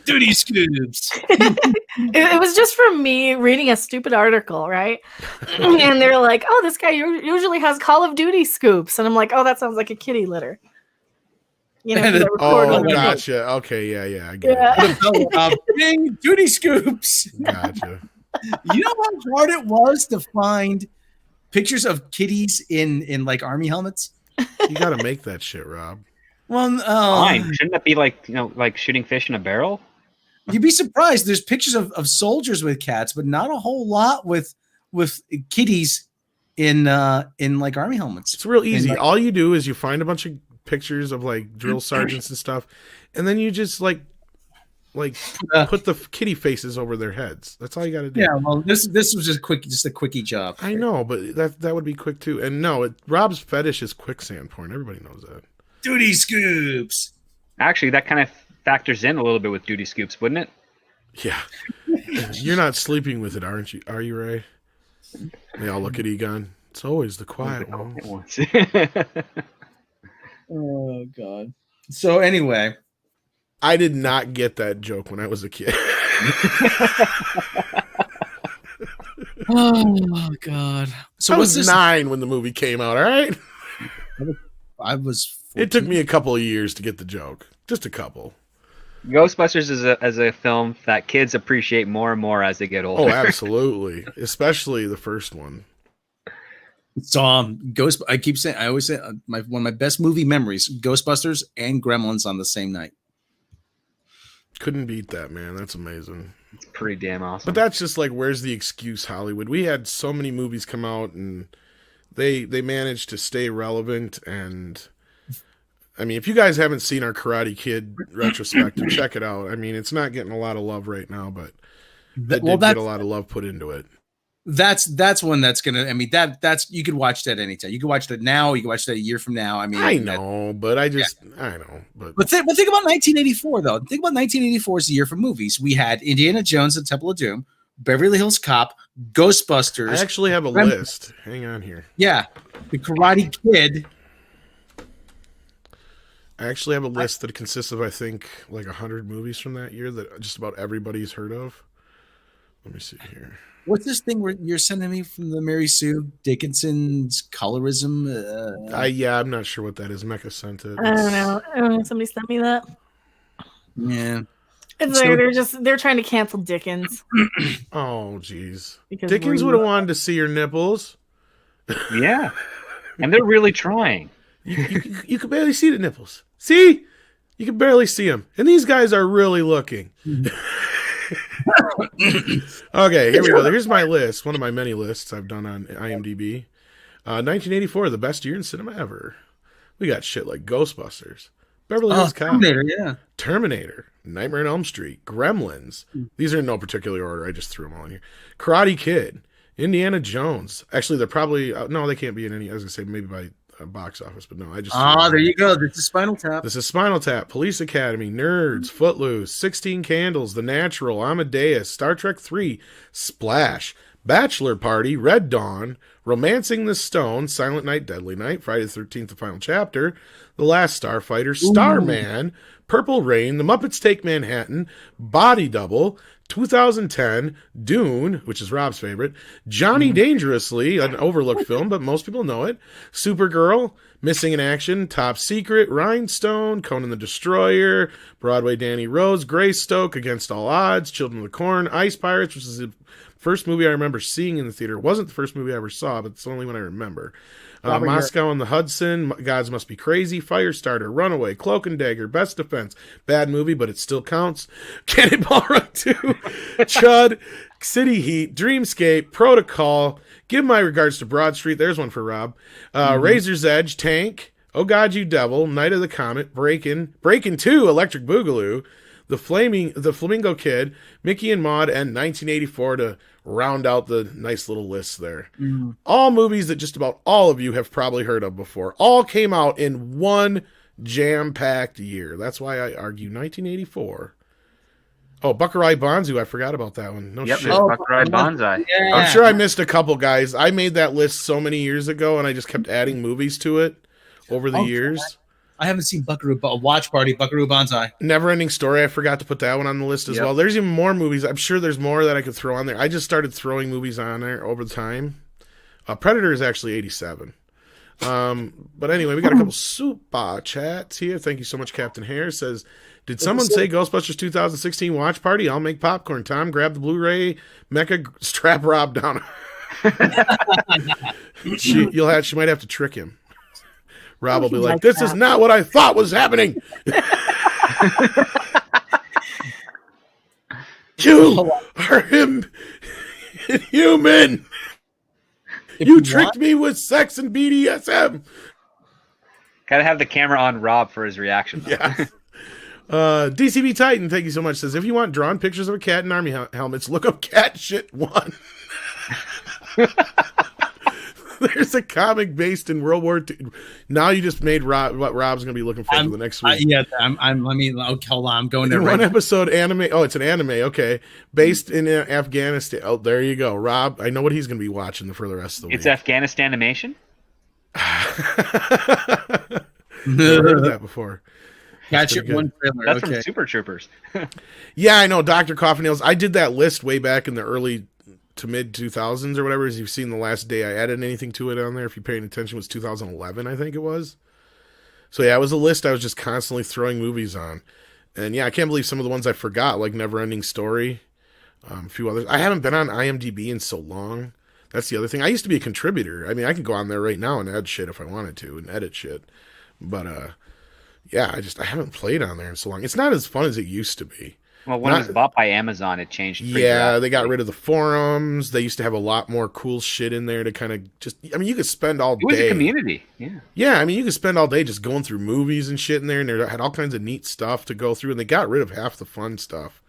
Duty scoops. It was just from me reading a stupid article, right? And they're like, "Oh, this guy usually has Call of Duty scoops," and I'm like, "Oh, that sounds like a kitty litter." You know, 'cause I record Oh, on my phone. gotcha. Okay, yeah, I get Yeah. Ding, duty scoops. it. Gotcha. You know how hard it was to find pictures of kitties in like army helmets? You got to make that shit, Rob. Well, Fine. Shouldn't that be like like shooting fish in a barrel? you'd be surprised. There's pictures of soldiers with cats, but not a whole lot with kitties in like army helmets. It's real easy. And, All you do is you find a bunch of pictures of like drill sergeants and stuff, and then you just like put the kitty faces over their heads. That's all you got to do. Yeah, well, this was just a quickie job. I know, but that would be quick too. And no, Rob's fetish is quicksand porn. Everybody knows that. Duty scoops. Actually, that kind of factors in a little bit with Duty Scoops, wouldn't it? Yeah. You're not sleeping with it, aren't you? Are you, Ray? They all look at Egon. It's always the quiet one. It was. Oh God. So anyway, I did not get that joke when I was a kid. oh God. So I what's was this? 9 when the movie came out, all right? I was. 14. It took me a couple of years to get the joke. Just a couple. Ghostbusters is a film that kids appreciate more and more as they get older. Oh, absolutely. Especially the first one. So Ghost. I keep saying. I always say one of my best movie memories: Ghostbusters and Gremlins on the same night. Couldn't beat that, man. That's amazing. It's pretty damn awesome. But that's just like, where's the excuse, Hollywood? We had so many movies come out, and they managed to stay relevant. And I mean, if you guys haven't seen our Karate Kid retrospective, check it out. I mean, it's not getting a lot of love right now, but it did get a lot of love put into it. That's one that's gonna. I mean, that's you could watch that anytime. You can watch that now. You can watch that a year from now. I mean, I know, but I know, but But think about 1984 though. Think about 1984 as the year for movies. We had Indiana Jones and Temple of Doom, Beverly Hills Cop, Ghostbusters. I actually have a list. Hang on here. Yeah, the Karate Kid. I actually have a list that consists of, I think, like 100 movies from that year that just about everybody's heard of. Let me see here. What's this thing where you're sending me from the Mary Sue Dickinson's colorism? I'm not sure what that is. Mecca sent it. I don't know. Somebody sent me that. Yeah. It's So- like they're trying to cancel Dickens. Oh, jeez. Because Dickens we're- would have wanted to see your nipples. Yeah, and they're really trying. You could barely see the nipples. See? You can barely see them. And these guys are really looking. Okay, here we go. Here's my list. One of my many lists I've done on IMDb. 1984, the best year in cinema ever. We got shit like Ghostbusters, Beverly Hills Cop, Terminator, yeah. Terminator, Nightmare on Elm Street, Gremlins. These are in no particular order. I just threw them all in here. Karate Kid, Indiana Jones. Actually, they're probably no, they can't be in any. I was gonna say maybe by box office, but no, I just. There you go. This is Spinal Tap. This is Spinal Tap, Police Academy, Nerds, Footloose, 16 Candles, The Natural, Amadeus, Star Trek 3, Splash, Bachelor Party, Red Dawn, Romancing the Stone, Silent Night, Deadly Night, Friday the 13th, The Final Chapter, The Last Starfighter, Starman, Purple Rain, The Muppets Take Manhattan, Body Double, 2010, Dune, which is Rob's favorite, Johnny Dangerously, an overlooked film, but most people know it, Supergirl, Missing in Action, Top Secret, Rhinestone, Conan the Destroyer, Broadway Danny Rose, Greystoke, Against All Odds, Children of the Corn, Ice Pirates, which is the first movie I remember seeing in the theater. It wasn't the first movie I ever saw, but it's the only one I remember. Moscow on the Hudson, Gods Must Be Crazy, Firestarter, Runaway, Cloak and Dagger, Best Defense, bad movie, but it still counts. Cannonball Run 2, Chud, City Heat, Dreamscape, Protocol, Give My Regards to Broad Street, there's one for Rob, Razor's Edge, Tank, Oh God You Devil, Night of the Comet, Breakin' 2, Electric Boogaloo, The Flamingo Kid, Mickey and Maude, and 1984 to round out the nice little list there. All movies that just about all of you have probably heard of before. All came out in one jam-packed year. That's why I argue 1984. Oh, Buckaroo Banzai, I forgot about that one. No Yep, shit. there's Buckaroo Banzai. Yeah. I'm sure I missed a couple, guys. I made that list so many years ago, and I just kept adding movies to it over the years. I haven't seen Watch Party, Buckaroo Banzai. Never-Ending Story, I forgot to put that one on the list as well. There's even more movies. I'm sure there's more that I could throw on there. I just started throwing movies on there over the time. Predator is actually 87. But anyway, we got a couple super chats here. Thank you so much, Captain Hare. Says, did someone say Ghostbusters 2016 watch party? I'll make popcorn. Tom, grab the Blu-ray. Mecha, strap Rob down. She might have to trick him. Rob will be like, this is not what I thought was happening. You are inhuman. You tricked me with sex and BDSM. Gotta have the camera on Rob for his reaction. Yeah. DCB Titan, thank you so much, says, if you want drawn pictures of a cat in army helmets, look up Cat Shit 1. There's a comic based in World War II. Now you just made what Rob's going to be looking for the next week. Hold on. I'm going there. One episode anime. Oh, it's an anime. Okay. Based in Afghanistan. Oh, there you go. Rob, I know what he's going to be watching for the rest of the week. It's Afghanistan animation? Never heard of that before. Catch it one trailer. That's Okay. from Super Troopers. Yeah, I know. Dr. Coffin Nails. I did that list way back in the early to mid 2000s or whatever. As you've seen the last day I added anything to it on there, if you're paying attention, it was 2011, I think it was. So yeah, it was a list I was just constantly throwing movies on. And yeah, I can't believe some of the ones I forgot, like Neverending Story, a few others. I haven't been on IMDb in so long. That's the other thing. I used to be a contributor. I mean, I can go on there right now and add shit if I wanted to and edit shit. But yeah, I haven't played on there in so long. It's not as fun as it used to be. Well, when it was bought by Amazon, it changed. Yeah, they got rid of the forums. They used to have a lot more cool shit in there to kind of just... I mean, you could spend all day... It was a community, yeah. Yeah, I mean, you could spend all day just going through movies and shit in there, and they had all kinds of neat stuff to go through, and they got rid of half the fun stuff,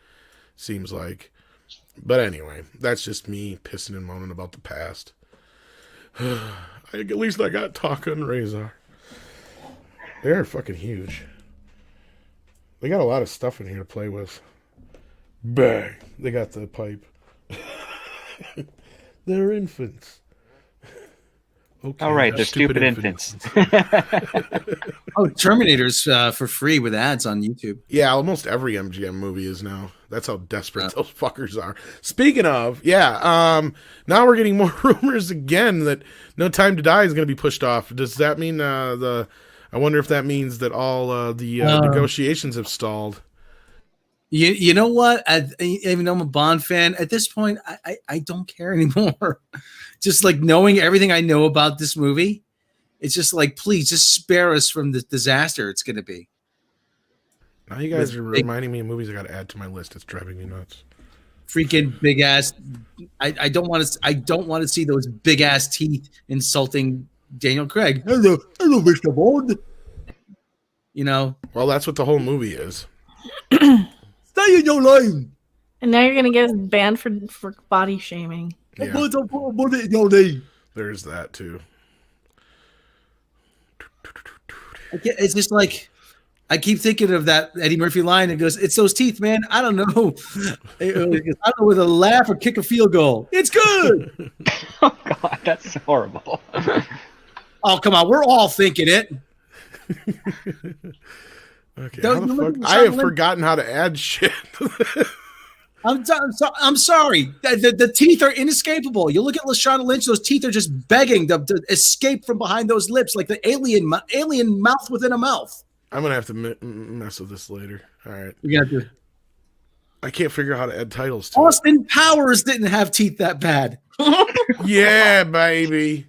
seems like. But anyway, that's just me pissing and moaning about the past. At least I got Taka and Razor. They're fucking huge. They got a lot of stuff in here to play with. Bang! They got the pipe. They're infants. Okay, All right, they're they're stupid infants. Oh, Terminator's for free with ads on YouTube. Yeah, almost every MGM movie is now. That's how desperate those fuckers are. Speaking of, now we're getting more rumors again that No Time to Die is going to be pushed off. Does that mean I wonder if that means that all the negotiations have stalled. You know what? Even though I'm a Bond fan, at this point, I don't care anymore. Just like knowing everything I know about this movie, it's just like, please, just spare us from the disaster it's going to be. Now you guys are reminding me of movies I got to add to my list. It's driving me nuts. Freaking big ass! I don't want to. I don't want to see those big ass teeth insulting Daniel Craig. Hello, Mr. Bond. You know. Well, that's what the whole movie is. Stay in your lane. And now you're gonna get banned for body shaming. Yeah. Put it in your name. There's that too. It's just like I keep thinking of that Eddie Murphy line. It goes, "It's those teeth, man. I don't know. I don't know whether to laugh or kick a field goal. It's good." Oh God, that's horrible. Oh come on, we're all thinking it. Okay, I have forgotten how to add shit. I'm sorry. The teeth are inescapable. You look at Lashana Lynch; those teeth are just begging to escape from behind those lips, like the alien mouth within a mouth. I'm gonna have to mess with this later. All right, You got to. I can't figure out how to add titles to Austin Powers didn't have teeth that bad. it. Yeah, baby.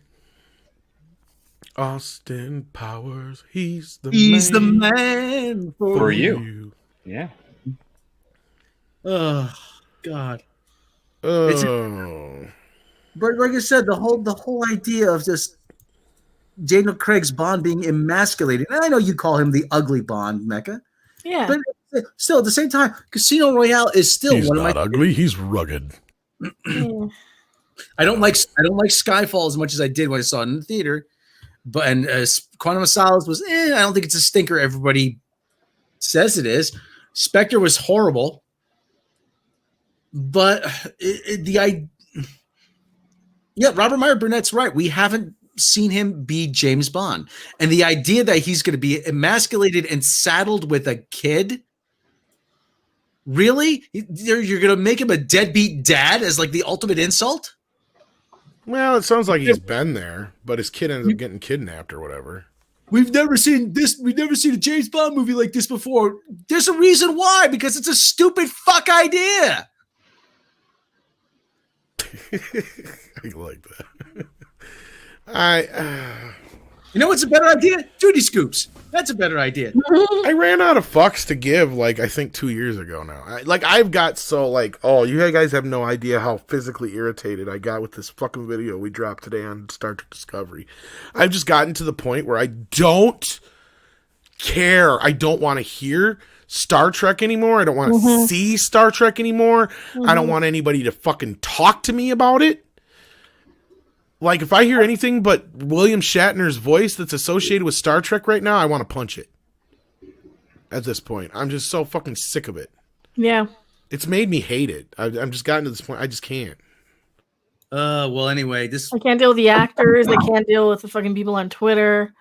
Austin Powers, he's the man For you. Yeah. Oh God. Oh. But like I said, the whole idea of just Daniel Craig's Bond being emasculated. And I know you call him the ugly Bond, Mecca. Yeah. But still, at the same time, Casino Royale is still He's one of my. not ugly. He's rugged. Yeah. I don't like Skyfall as much as I did when I saw it in the theater. But Quantum of Solace was. I don't think it's a stinker. Everybody says it is. Spectre was horrible. But Robert Meyer Burnett's right. We haven't seen him be James Bond, and the idea that he's going to be emasculated and saddled with a kid. Really, you're going to make him a deadbeat dad as like the ultimate insult? Well, it sounds like he's been there, but his kid ends up getting kidnapped or whatever. We've never seen this. We've never seen a James Bond movie like this before. There's a reason why, because it's a stupid fuck idea. I like that. You know what's a better idea? Duty scoops. That's a better idea. I ran out of fucks to give, like, I think 2 years ago now. I've got so, like, oh, you guys have no idea how physically irritated I got with this fucking video we dropped today on Star Trek Discovery. I've just gotten to the point where I don't care. I don't want to hear Star Trek anymore. I don't want to see Star Trek anymore. I don't want anybody to fucking talk to me about it. Like, if I hear anything but William Shatner's voice that's associated with Star Trek right now, I want to punch it. At this point. I'm just so fucking sick of it. Yeah. It's made me hate it. I'm just gotten to this point. I just can't. Well, anyway, I can't deal with the actors. I can't deal with the fucking people on Twitter.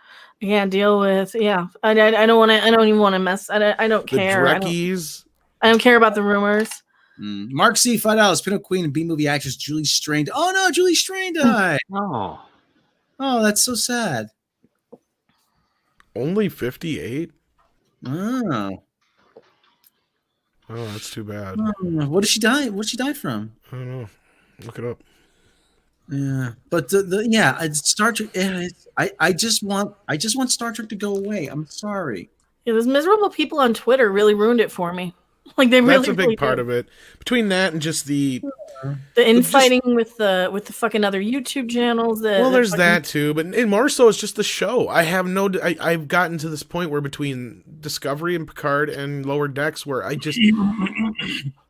I can't deal with, I don't want to, I don't even want to mess. I don't care. The Dreckies. I don't care about the rumors. Mark C. $5. Pinot Queen and B-movie actress Julie Strain. Oh no, Julie Strain died. Oh, that's so sad. Only 58? Oh, that's too bad. What did she die? What did she die from? I don't know. Look it up. Yeah, but Star Trek. I just want Star Trek to go away. I'm sorry. Yeah, those miserable people on Twitter really ruined it for me. Like they really. That's a big really part did. of it. Between that and just the infighting with the fucking other YouTube channels. There's that too, but more so it's just the show. I've gotten to this point where between Discovery and Picard and Lower Decks, where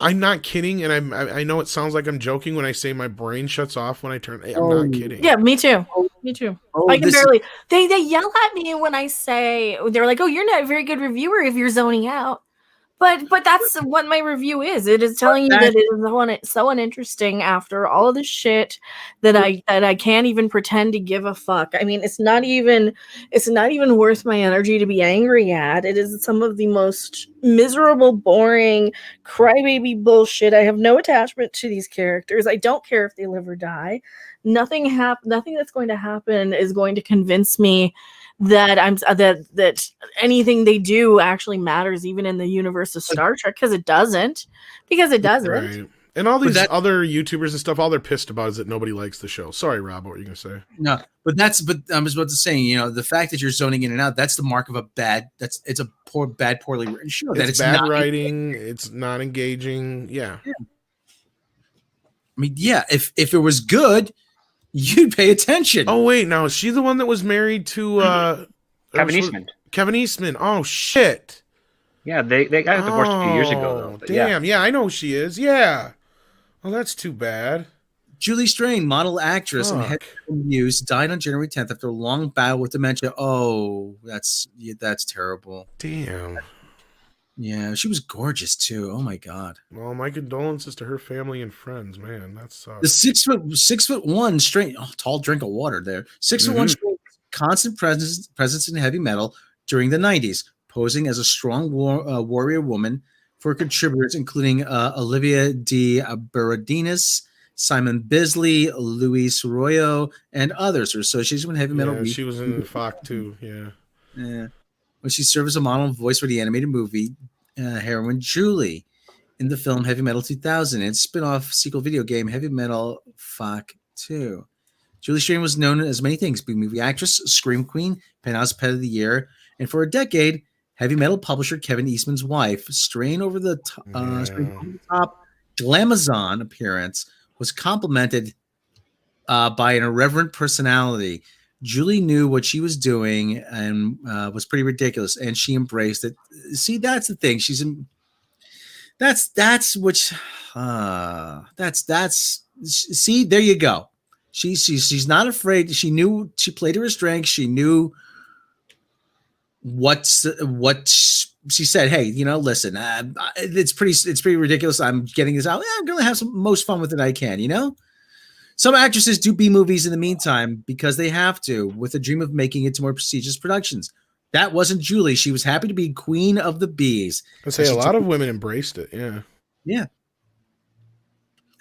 I'm not kidding, and I know it sounds like I'm joking when I say my brain shuts off when I turn. I'm not kidding. Yeah, me too. Me too. I can barely. They yell at me when I say they're like, "Oh, you're not a very good reviewer if you're zoning out." But that's what my review is. It is telling you that it is so uninteresting after all of this shit that I can't even pretend to give a fuck. I mean, it's not even worth my energy to be angry at. It is some of the most miserable, boring, crybaby bullshit. I have no attachment to these characters. I don't care if they live or die. Nothing that's going to happen is going to convince me that that anything they do actually matters, even in the universe of Star Trek, because it doesn't. Right. And all these other YouTubers and stuff, all they're pissed about is that nobody likes the show. Sorry, Rob, what were you gonna say? No, but I was about to say, you know, the fact that you're zoning in and out, that's the mark of it's a poorly written show. It's bad writing, it's not engaging. Yeah. I mean, yeah, if it was good, you'd pay attention. Oh wait, now is she the one that was married to Kevin Eastman. Kevin Eastman. Oh shit. Yeah, they got divorced a few years ago though. But damn, yeah, I know who she is. Yeah. Oh, that's too bad. Julie Strain, model actress and head news, died on January 10th after a long battle with dementia. Oh, that's terrible. Damn. Yeah, she was gorgeous too. Oh my god. Well, my condolences to her family and friends, man. That sucks. The 6'1" Strain, tall drink of water there. 6'1" Strain, constant presence in heavy metal during the 90s, posing as a strong warrior woman for contributors including Olivia de Berardinis, Simon Bisley, Luis Arroyo, and others. Her association with heavy metal. Yeah, she was in FOC too. Yeah. Yeah. When she served as a model and voice for the animated movie heroine Julie in the film Heavy Metal 2000 and spin-off sequel video game Heavy Metal FOC 2. Julie Strain was known as many things: B-movie actress, scream queen, Penthouse Pet of the Year, and for a decade, heavy metal publisher Kevin Eastman's wife. Strain over the top Glamazon appearance was complimented by an irreverent personality. Julie knew what she was doing and was pretty ridiculous, and she embraced it. See, that's the thing. See, there you go. She's not afraid. She knew, she played to her strengths. She knew what she said. Hey, you know, listen, it's pretty ridiculous. I'm getting this out. Yeah, I'm going to have some most fun with it I can, you know? Some actresses do B movies in the meantime because they have to, with a dream of making it to more prestigious productions. That wasn't Julie. She was happy to be queen of the bees. I say a lot of women embraced it. Yeah. Yeah.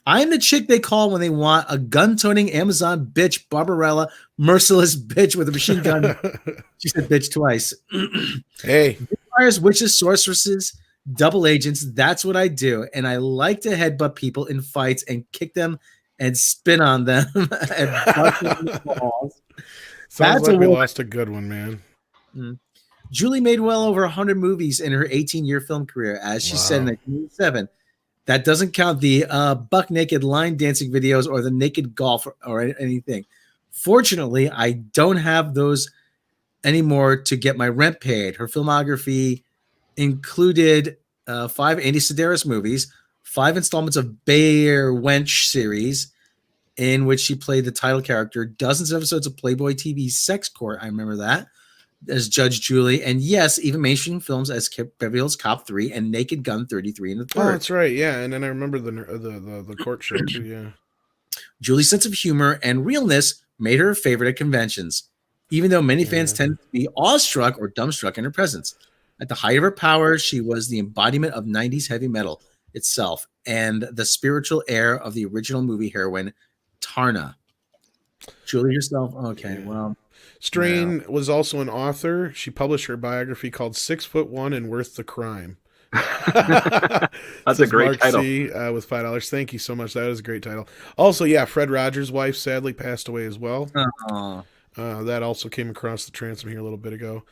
I'm the chick they call when they want a gun-toting Amazon bitch, Barbarella, merciless bitch with a machine gun. She said bitch twice. Hey. Vampires, witches, sorceresses, double agents. That's what I do. And I like to headbutt people in fights and kick them and spin on them and bust them in the balls. Sounds like we lost a good one, man. Julie made well over 100 movies in her 18-year film career, as she said in 1987. That doesn't count the buck naked line dancing videos or the naked golf or anything. Fortunately, I don't have those anymore to get my rent paid. Her filmography included 5 Andy Sedaris movies, 5 installments of Bear Wench series, in which she played the title character, dozens of episodes of Playboy TV's Sex Court. I remember that, as Judge Julie, and yes, even mainstream films as Beverly Hills Cop 3 and Naked Gun 33 and the third. Oh, that's right. Yeah, and then I remember the court show too. Yeah. Julie's sense of humor and realness made her a favorite at conventions, even though many fans tend to be awestruck or dumbstruck in her presence. At the height of her power, she was the embodiment of 90s heavy metal itself and the spiritual heir of the original movie heroine, Tarna. Julie herself. Okay, well. Strain was also an author. She published her biography called 6'1" and Worth the Crime. That's a great Mark title. C, with $5. Thank you so much. That is a great title. Also, yeah, Fred Rogers' wife sadly passed away as well. That also came across the transom here a little bit ago.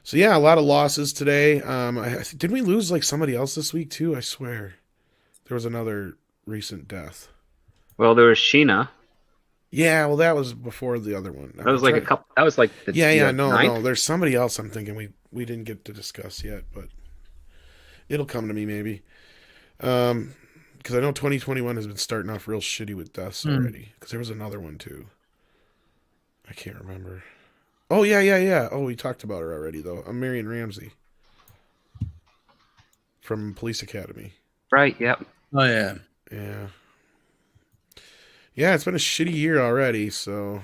So yeah, a lot of losses today. Did we lose like somebody else this week too? I swear there was another recent death. Well, there was Sheena. Yeah, well, that was before the other one. That was like a couple. That was like the no. There's somebody else I'm thinking we didn't get to discuss yet, but it'll come to me maybe. Because I know 2021 has been starting off real shitty with deaths already. Because there was another one too. I can't remember. Oh yeah. Oh, we talked about her already though. I'm Marion Ramsey. from Police Academy. Right. Yep. Oh yeah. Yeah. Yeah, it's been a shitty year already, so.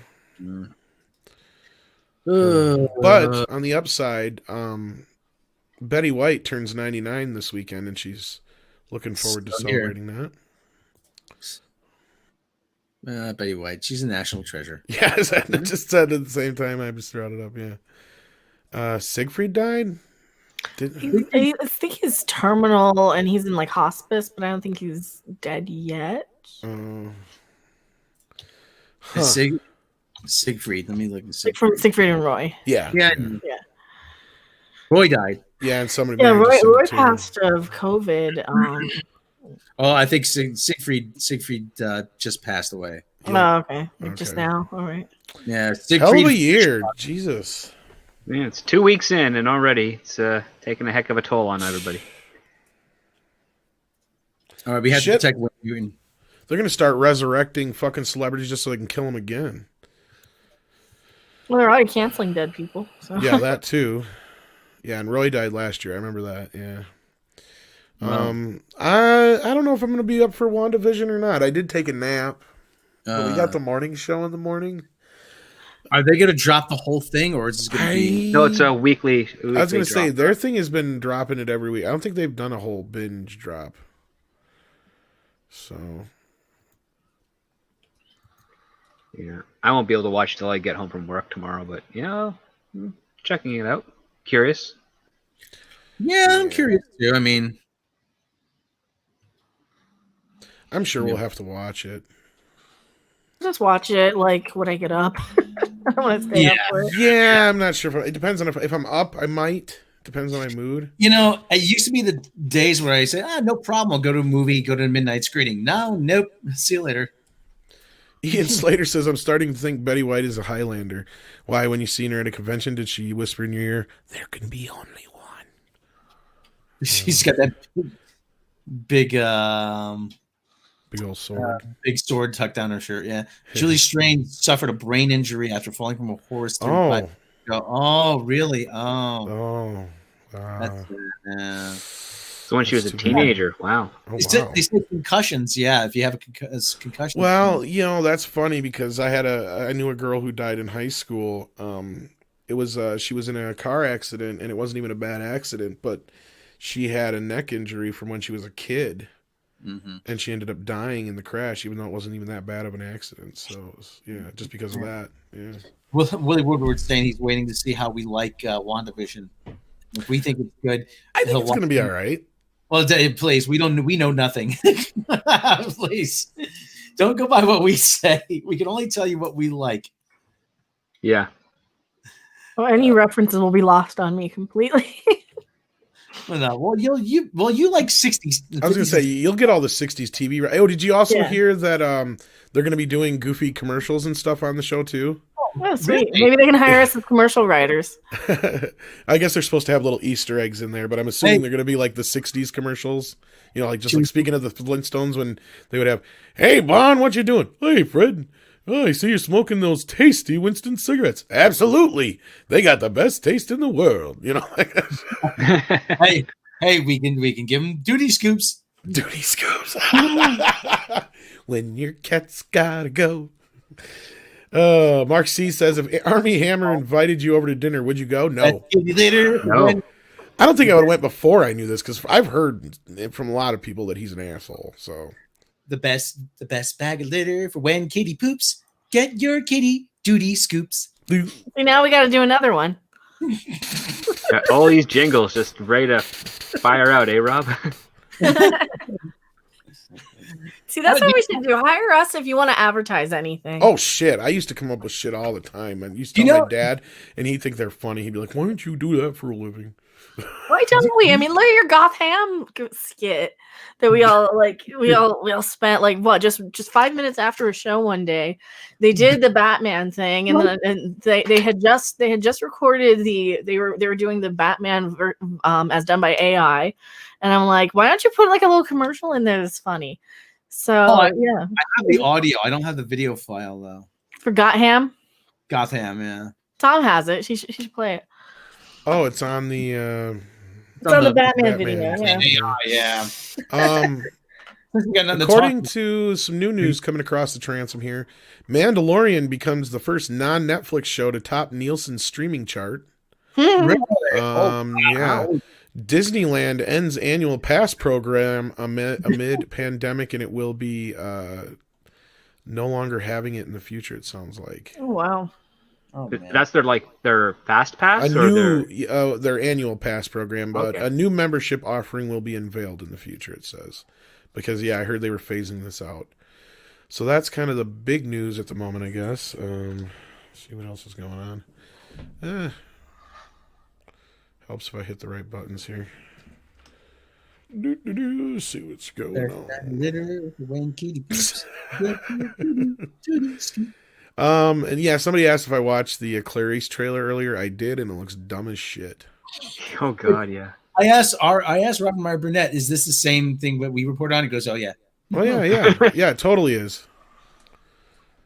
But on the upside, Betty White turns 99 this weekend, and she's looking forward to celebrating that. Betty White, she's a national treasure. Yeah, I just said at the same time I just brought it up. Yeah. Siegfried died. I think he's terminal and he's in like hospice, but I don't think he's dead yet. Siegfried. Let me look at From Siegfried and Roy. Yeah. Yeah. Yeah. Roy died. Yeah, and somebody. Yeah, married Roy too. passed of COVID. Oh, I think Siegfried just passed away. Oh, okay. Okay. Just now. All right. Yeah, Hell Siegfried. of a year. Jesus. Yeah, it's 2 weeks in, and already it's taking a heck of a toll on everybody. All right, we have Shit. to protect women. They're going to start resurrecting fucking celebrities just so they can kill them again. Well, they're already canceling dead people. So. Yeah, that too. Yeah, and Roy died last year. I remember that. Yeah. Wow. I don't know if I'm going to be up for WandaVision or not. I did take a nap. But we got the morning show in the morning. Are they going to drop the whole thing, or is this going to be? No, it's a weekly. I was going to say, drop. their thing has been dropping it every week. I don't think they've done a whole binge drop. So. Yeah, I won't be able to watch till I get home from work tomorrow, but checking it out. Curious. Yeah, I'm curious too. I mean, I'm sure we'll have to watch it. Just watch it like when I get up. I don't want to stay up for it. Yeah, I'm not sure. It depends on if I'm up, I might. Depends on my mood. you know, it used to be the days where I say, no problem. I'll go to a movie, go to a midnight screening. Nope. See you later. Ian Slater says, I'm starting to think Betty White is a Highlander. Why, when you seen her at a convention, did she whisper in your ear, there can be only one? She's got that big Big old sword. big sword tucked down her shirt. Yeah. Julie Strain suffered a brain injury after falling from a horse. Oh, really? Oh. That's, So when she was a teenager, wow. Oh, They say concussions. Yeah, if you have a concussion. Well, that's funny because I knew a girl who died in high school. It was she was in a car accident, and it wasn't even a bad accident, but she had a neck injury from when she was a kid. Mm-hmm. And she ended up dying in the crash, even though it wasn't even that bad of an accident. So, it was, just because of that. Yeah. Willie Woodward's saying he's waiting to see how we like WandaVision. If we think it's good, I think it's going to be all right. Well, please, we know nothing. Please, don't go by what we say. We can only tell you what we like. Yeah. Well, any references will be lost on me completely. Well, you like 60s. I was going to say, you'll get all the 60s TV. Right? Oh, did you also hear that they're going to be doing goofy commercials and stuff on the show, too? Oh, sweet. Really? Maybe they can hire us as commercial writers. I guess they're supposed to have little Easter eggs in there, but I'm assuming they're going to be like the 60s commercials. Like speaking of the Flintstones when they would have, hey, Bon, what you doing? Hey, Fred. Oh, I see you're smoking those tasty Winston cigarettes. Absolutely. They got the best taste in the world. Hey, we can give them duty scoops. Duty scoops. When your cat's gotta go. Mark C says, if Army Hammer invited you over to dinner, would you go? No. No. I don't think I would have went before I knew this because I've heard from a lot of people that he's an asshole. So the best bag of litter for when kitty poops. Get your kitty duty scoops. See, now we got to do another one. Got all these jingles just ready to fire out, Rob? See, that's what we should do. Hire us if you want to advertise anything. Oh, shit. I used to come up with shit all the time. I used to tell my dad, and he'd think they're funny. He'd be like, why don't you do that for a living? Why don't we? I mean, look at your Goth Ham skit that we all spent like what just 5 minutes after a show one day. They did the Batman thing, and they had just recorded they were doing the Batman as done by AI, and I'm like, why don't you put like a little commercial in there that's funny? So I have the audio. I don't have the video file though. For Gotham, yeah. Tom has it. She should play it. Oh, it's on the. It's on the Batman video. Batman. Yeah. Yeah. Um, We got nothing to according talk to some new news coming across the transom here, Mandalorian becomes the first non-Netflix show to top Nielsen's streaming chart. Really? Yeah. Disneyland ends annual pass program amid pandemic, and it will be no longer having it in the future, it sounds like. Oh wow. Oh, man. That's their fast pass A or new their annual pass program, but Okay. a new membership offering will be unveiled in the future, it says. Because I heard they were phasing this out. So that's kind of the big news at the moment, I guess. See what else is going on. Helps if I hit the right buttons here. See what's going on. And yeah, somebody asked if I watched the Clarice trailer earlier. I did, and it looks dumb as shit. Oh God, yeah. I asked Robin Meyer Burnett, is this the same thing that we report on? He goes, oh yeah. Oh yeah. Yeah, it totally is.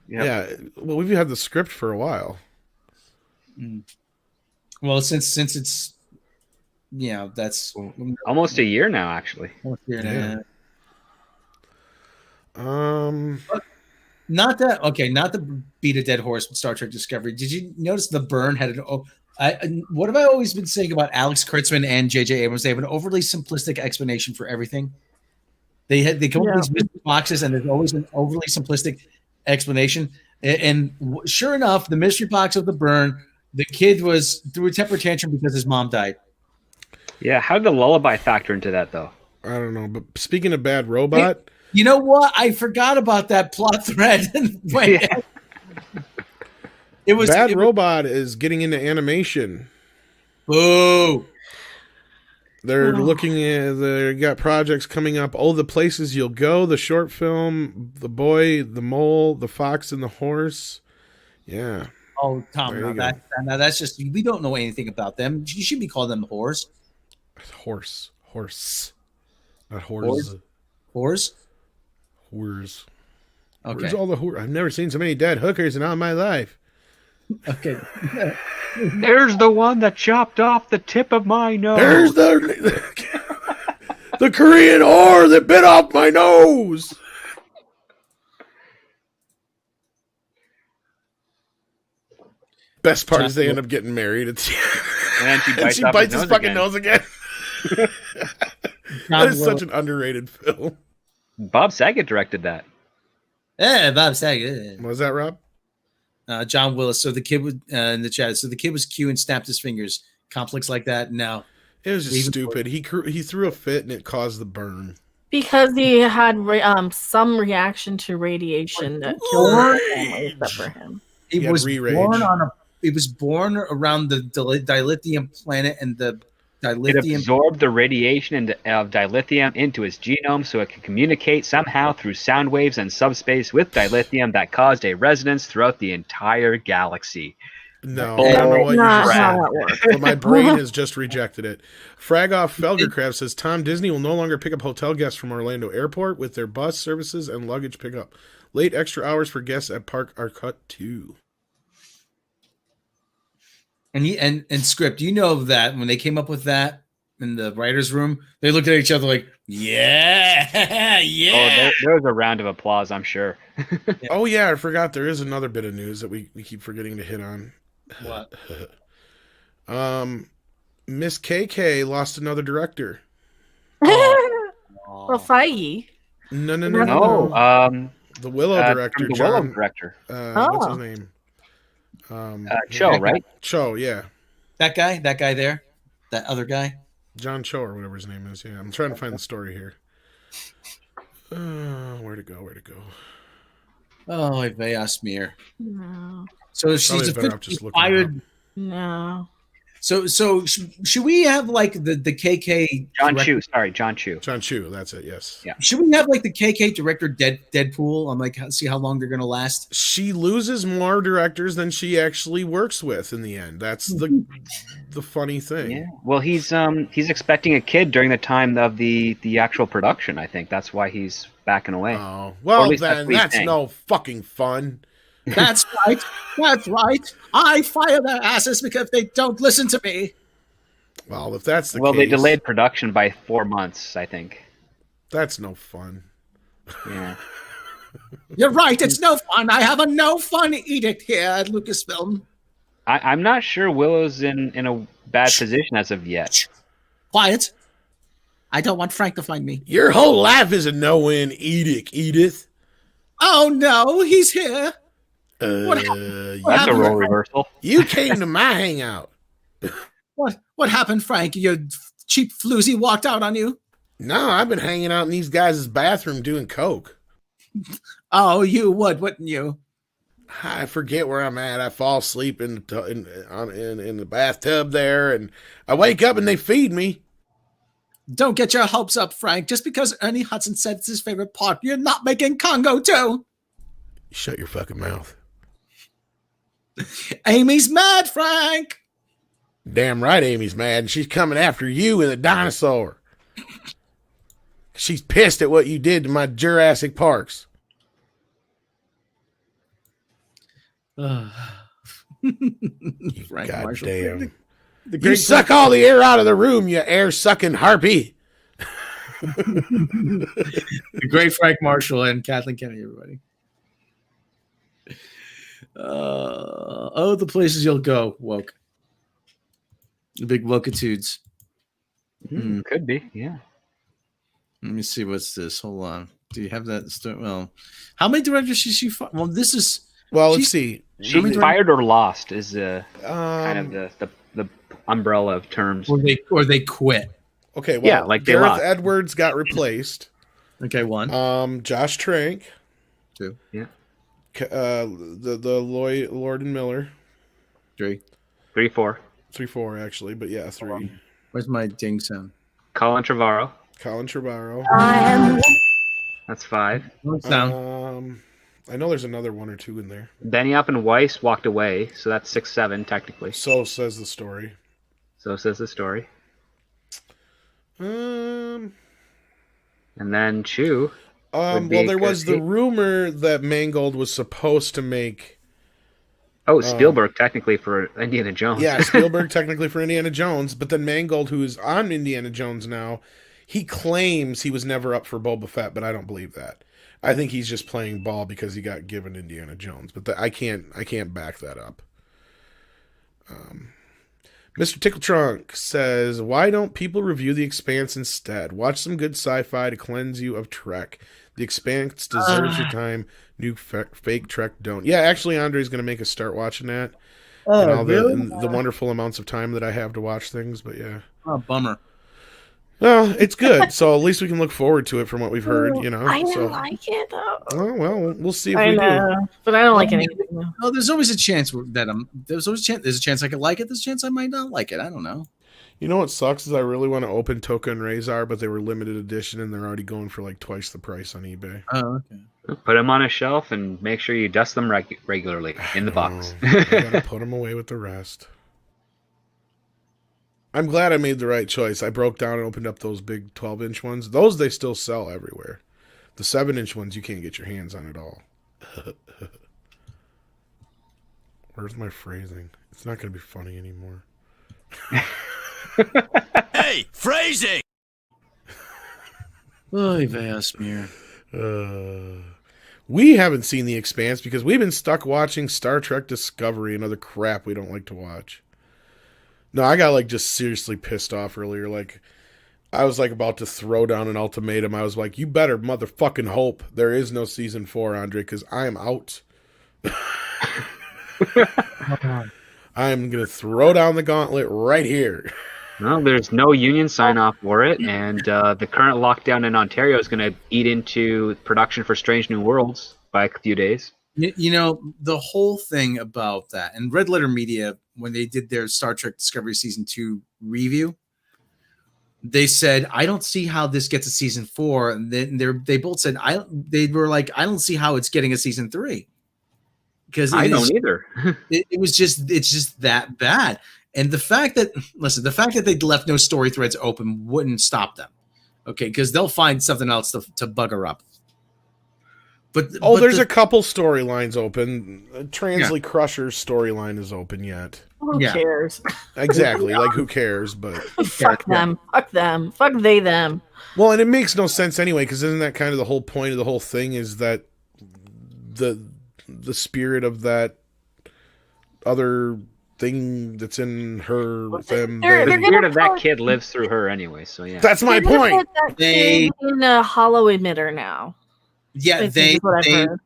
Yep. Yeah. Well, we've had the script for a while. Well, since it's that's Almost a year now, actually. Yeah. Not to beat a dead horse with Star Trek Discovery. Did you notice the burn had what have I always been saying about Alex Kurtzman and J.J. Abrams? They have an overly simplistic explanation for everything. They come up with these mystery boxes, and there's always an overly simplistic explanation. And sure enough, the mystery box of the burn, the kid was threw a temper tantrum because his mom died. Yeah, how did the lullaby factor into that though? I don't know. But speaking of Bad Robot, You know what? I forgot about that plot thread. Yeah. Bad Robot is getting into animation. Boo. They're looking at, they got projects coming up. Oh, The Places You'll Go, the short film, The Boy, the Mole, The Fox and the Horse. Yeah. Oh, Tom, now that's just, we don't know anything about them. You should be calling them whores. Horse. Not whores. Whores? Whores. Okay. Where's all the whores? I've never seen so many dead hookers in all my life. Okay. There's the one that chopped off the tip of my nose. There's the Korean whore that bit off my nose. Best part is they end up getting married. It's And she and she bites his fucking nose again. That is such an underrated film. Bob Saget directed that. Yeah, Bob Saget. Was that Rob? John Willis. So the kid was in the chat. So the kid was Q and snapped his fingers. Conflicts like that. No, It was just stupid. He threw a fit and it caused the burn. Because he had some reaction to radiation that killed his family except for him. He was born around the dilithium planet, and the It dilithium. absorbed the radiation of dilithium into its genome so it could communicate somehow through sound waves and subspace with dilithium that caused a resonance throughout the entire galaxy. No, Oh, I don't know what you not just how said. that works. But my brain has just rejected it. Fragoff Felgercraft says Tom Disney will no longer pick up hotel guests from Orlando Airport with their bus services and luggage pickup. Late extra hours for guests at park are cut too. And script, you know that when they came up with that in the writer's room, they looked at each other like, yeah, yeah. Oh, there was a round of applause, I'm sure. Oh yeah, I forgot there is another bit of news that we keep forgetting to hit on. What? Miss KK lost another director. Well, Feige. No. No, The Willow director, the John. Willow director. What's his name? Cho, right? Cho, yeah. That guy there, that other guy. John Cho or whatever his name is. Yeah, I'm trying to find the story here. Where'd it go? Oh, Veasmir. No. So she's Probably better off officially just looking fired. No. So should we have like the KK John director- Chu. Sorry, John Chu. John Chu, that's it, yes. Yeah. Should we have like the KK director Deadpool? I'm like, see how long they're gonna last. She loses more directors than she actually works with in the end. That's the funny thing. Yeah. Well, he's expecting a kid during the time of the actual production. I think that's why he's backing away. Oh, Or well at least then what he's that's saying. no fucking fun. That's right. That's right. I fire their asses because they don't listen to me. Well, if that's the Well, case, they delayed production by 4 months, I think. that's no fun. Yeah. You're right. It's no fun. I have a no fun edict here at Lucasfilm. I'm not sure Willow's in a bad position as of yet. Quiet. I don't want Frank to find me. Your whole life is a no-win edict, Edith. Oh no, he's here. What That's a role reversal. You came to my hangout. What happened, Frank? Your cheap floozy walked out on you? No, I've been hanging out in these guys' bathroom doing coke. Oh, you would, wouldn't you? I forget where I'm at. I fall asleep in the bathtub there, and I wake up and they feed me. Don't get your hopes up, Frank. Just because Ernie Hudson said it's his favorite part, you're not making Congo too. Shut your fucking mouth. Amy's mad, Frank. Damn right Amy's mad, and she's coming after you with a dinosaur. She's pissed at what you did to my Jurassic Parks. Frank God Marshall. damn. The You great suck all the air out of the room, you air-sucking harpy. the great Frank Marshall and Kathleen Kennedy, everybody. The places you'll go, woke. The big wokitudes. Could be, yeah. Let me see. What's this? Hold on. Do you have that? Well, how many directors did she? Well, this is. Well, let's see. She's fired or lost is kind of the umbrella of terms. Or they quit. Okay, well, Yeah, like they Gareth lost. Edwards got replaced. Okay, one. Josh Trank. Two. Yeah. The Lord and Miller. Three. 3-4. 3-4 actually, but yeah, 3. Where's my ding sound? Colin Trevorrow. Colin Trevorrow. That's 5. Sound. I know there's another 1 or 2 in there. Benioff and Weiss walked away, so that's 6-7 technically. So says the story. So says the story. Um. And then Chu. Well, there was the rumor that Mangold was supposed to make. Oh, Spielberg technically for Indiana Jones. Yeah, Spielberg technically for Indiana Jones, but then Mangold, who is on Indiana Jones now, he claims he was never up for Boba Fett, but I don't believe that. I think he's just playing ball because he got given Indiana Jones, but I can't back that up. Mr. Tickletrunk says, why don't people review The Expanse instead? Watch some good sci-fi to cleanse you of Trek. The Expanse deserves your time. New fake Trek don't. Yeah, actually, Andre's going to make us start watching that. And all the wonderful amounts of time that I have to watch things, but yeah. Oh, bummer. Well, it's good, so at least we can look forward to it from what we've heard, you know. I don't so. like it though. Oh, well, we'll see if I we know, but I don't like anything. Oh, there's always a chance that there's a chance I could like it. There's a chance I might not like it. I don't know. You know what sucks is I really want to open Toka and Razor, but they were limited edition and they're already going for like twice the price on eBay. Oh, okay. Put them on a shelf and make sure you dust them regularly in the box. I gotta put them away with the rest. I'm glad I made the right choice. I broke down and opened up those big 12-inch ones. Those they still sell everywhere. The 7-inch ones you can't get your hands on at all. Where's my phrasing? It's not going to be funny anymore. Hey, phrasing! Oy vey, smear. We haven't seen The Expanse because we've been stuck watching Star Trek Discovery and other crap we don't like to watch. No, I got like just seriously pissed off earlier. Like, I was like about to throw down an ultimatum. I was like, you better motherfucking hope there is no season 4, Andre, because I am out. I'm going to throw down the gauntlet right here. No, there's no union sign-off for it, and the current lockdown in Ontario is going to eat into production for Strange New Worlds by a few days. You know, the whole thing about that, and Red Letter Media, when they did their Star Trek Discovery Season 2 review, they said, I don't see how this gets a Season 4. And then they both said, they were like, I don't see how it's getting a Season 3. Because I don't either. it's just that bad. And the fact that they left no story threads open wouldn't stop them. Okay, because they'll find something else to bugger up. But there's the, a couple storylines open. Transley Crusher's storyline is open yet. Who Yeah. cares? Exactly. Like, who cares? But Fuck them. Fuck them. Fuck they them. well, and it makes no sense anyway, because isn't that kind of the whole point of the whole thing? Is that the spirit of that other thing that's in her, them, They're The gonna spirit of that tell- kid lives through her anyway. So yeah. that's my They're gonna point. put that They- kid in a hollow emitter now. yeah, I think is what I've heard.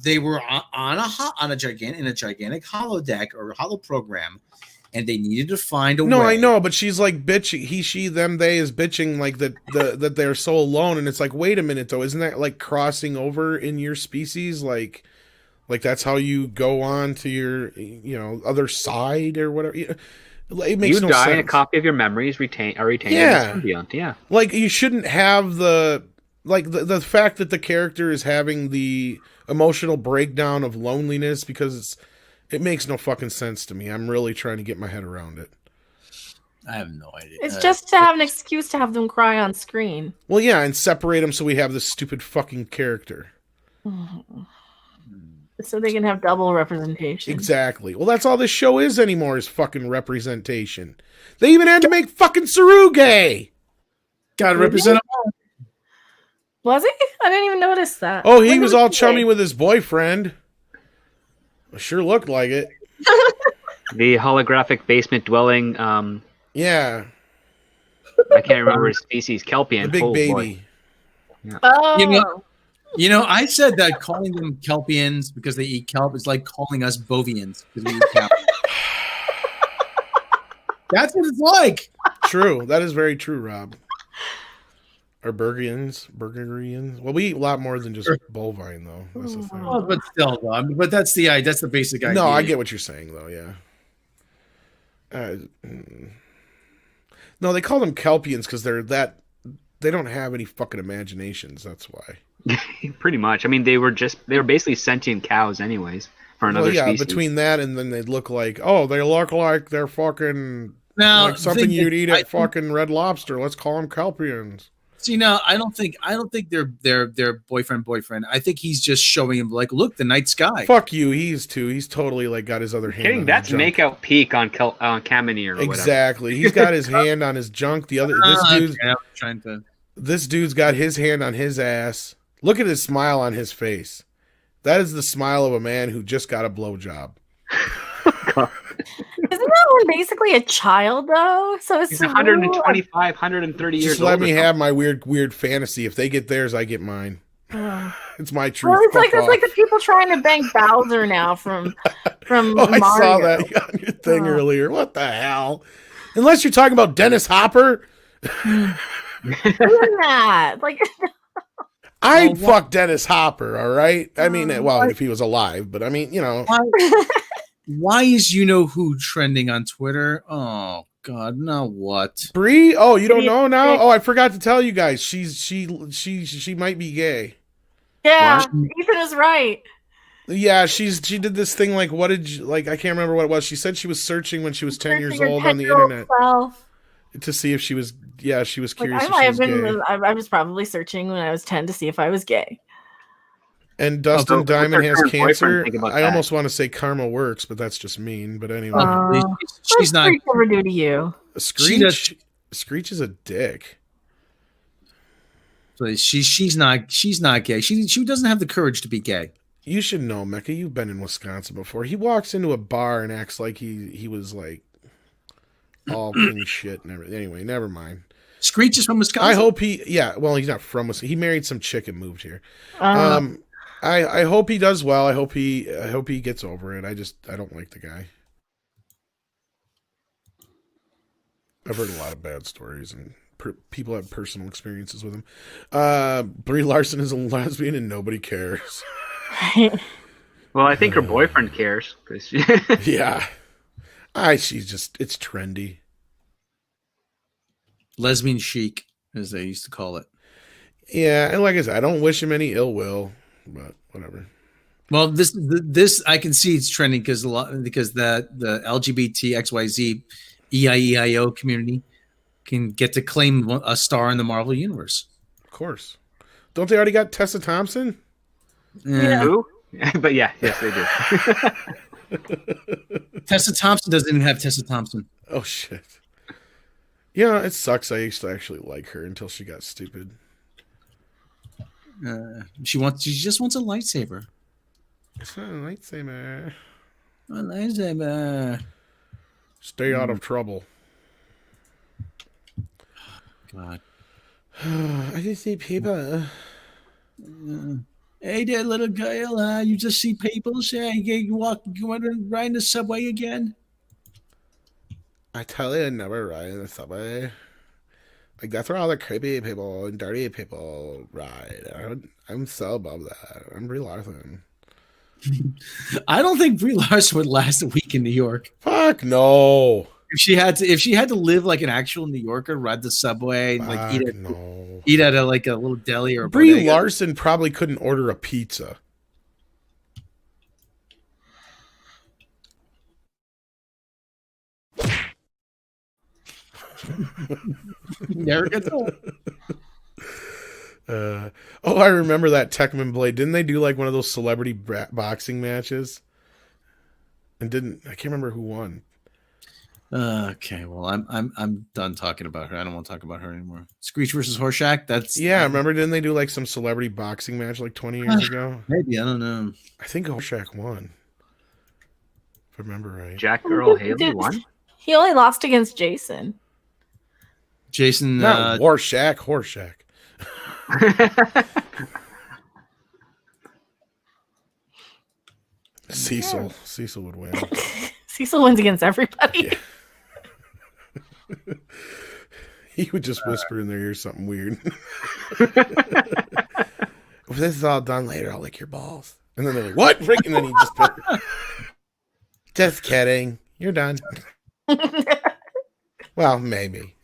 they were on a gigantic holodeck or holo program, and they needed to find a way. No, I know, but she's like bitching. He, she, them, they is bitching like that they're so alone, and it's like, wait a minute though, isn't that like crossing over in your species? Like that's how you go on to your other side or whatever. It makes You no die, sense. and a copy of your memories retained Yeah. in the symbiont. Yeah. Like, you shouldn't have the fact that the character is having the emotional breakdown of loneliness, because it makes no fucking sense to me. I'm really trying to get my head around it. I have no idea. It's just to have an excuse to have them cry on screen. Well, yeah, and separate them so we have this stupid fucking character. So they can have double representation. Exactly. Well, that's all this show is anymore, is fucking representation. They even had to make fucking Saru gay. Gotta represent. Was he? I didn't even notice that. Oh, he When was did all he chummy say? with his boyfriend. Sure looked like it. The holographic basement dwelling. Yeah, I can't remember his species. Kelpian. the big Oh, baby. boy. Oh, I said that calling them Kelpians because they eat kelp is like calling us Bovians because we eat kelp. That's what it's like. True. That is very true, Rob. Or Burgerians. Well, we eat a lot more than just bovine, though. That's the thing. Well, but still, though, but that's the basic idea. No, I get what you're saying, though. Yeah. No, they call them Kelpians because they don't have any fucking imaginations. That's why. Pretty much. I mean, they were basically sentient cows, anyways, for another Well, yeah. species. Between that and then they look like they're fucking now like something thing is, you'd eat I at fucking Red Lobster. Let's call them Kelpians. See, now I don't think they're boyfriend. I think he's just showing him like, look, the night sky. Fuck you. He's totally like got his other hand. Kidding, on that's his junk. makeout peak on Kamini or whatever. Exactly. He's got his hand on his junk. This dude's got his hand on his ass. Look at his smile on his face. That is the smile of a man who just got a blowjob. isn't that one basically a child though? So it's He's 125, 130 years Just old. let me or have my weird fantasy. If they get theirs, I get mine. It's my truth. Well, it's Fuck like off. the people trying to bank Bowser now from Oh, I Mario. saw that on your thing earlier. What the hell? Unless you're talking about Dennis Hopper, Doing that, like, I'd fuck Dennis Hopper. All right. I mean, well, if he was alive, but I mean, Why is who trending on Twitter? Oh God, now what? Bree. Oh, you don't know now? Oh, I forgot to tell you guys. She might be gay. yeah, Ethan is right. Yeah, she did this thing like, what did you, like, I can't remember what it was. She said she was searching when she was 10 years old on the internet to see if she was curious if she was gay. I was probably searching when I was 10 to see if I was gay. And Dustin what's Diamond her has current boyfriend cancer. think about I that? almost want to say karma works, but that's just mean. But anyway, She's not. What ever do to you? Screech is a dick. She's not gay. She doesn't have the courage to be gay. You should know, Mecca. You've been in Wisconsin before. He walks into a bar and acts like he was like all king shit and everything. Anyway, never mind. Screech is from Wisconsin. I hope well, he's not from Wisconsin. He married some chick and moved here. I hope he does well. I hope he gets over it. I don't like the guy. I've heard a lot of bad stories and people have personal experiences with him. Brie Larson is a lesbian and nobody cares. Well, I think her boyfriend cares. Yeah. It's trendy. Lesbian chic, as they used to call it. Yeah, and like I said, I don't wish him any ill will, but whatever. Well, this I can see it's trending because the LGBT XYZ EIEIO community can get to claim a star in the Marvel universe. Of course. Don't they already got Tessa Thompson? Yeah. Who? But yeah, yes, they do. Tessa Thompson doesn't even have Tessa Thompson. Oh shit. Yeah, it sucks. I used to actually like her until she got stupid. She just wants a lightsaber. It's not a lightsaber. A lightsaber. Stay out of trouble. God. I just see people. Hey there, little girl. You just see people say you want to ride the subway again? I tell you, I never ride in the subway. Like, that's where all the creepy people and dirty people ride. I'm so above that. I'm Brie Larson. I don't think Brie Larson would last a week in New York. Fuck no. If she had to live like an actual New Yorker, ride the subway, and like eat at a little deli or a Brie bodega. Larson probably couldn't order a pizza. Never gets old. I remember that Tekman Blade. Didn't they do like one of those celebrity boxing matches? And I can't remember who won. Okay, well, I'm done talking about her. I don't want to talk about her anymore. Screech versus Horseshack. Remember? Didn't they do like some celebrity boxing match like 20 years ago? Maybe, I don't know. I think Horseshack won. If I remember right. Jack Earl Haley won. He only lost against Jason. Jason, Not Horseshack. Cecil would win. Cecil wins against everybody. Yeah. He would just whisper in their ear something weird. If this is all done later, I'll lick your balls. And then they're like, what? And then he just kidding. You're done. Well, maybe.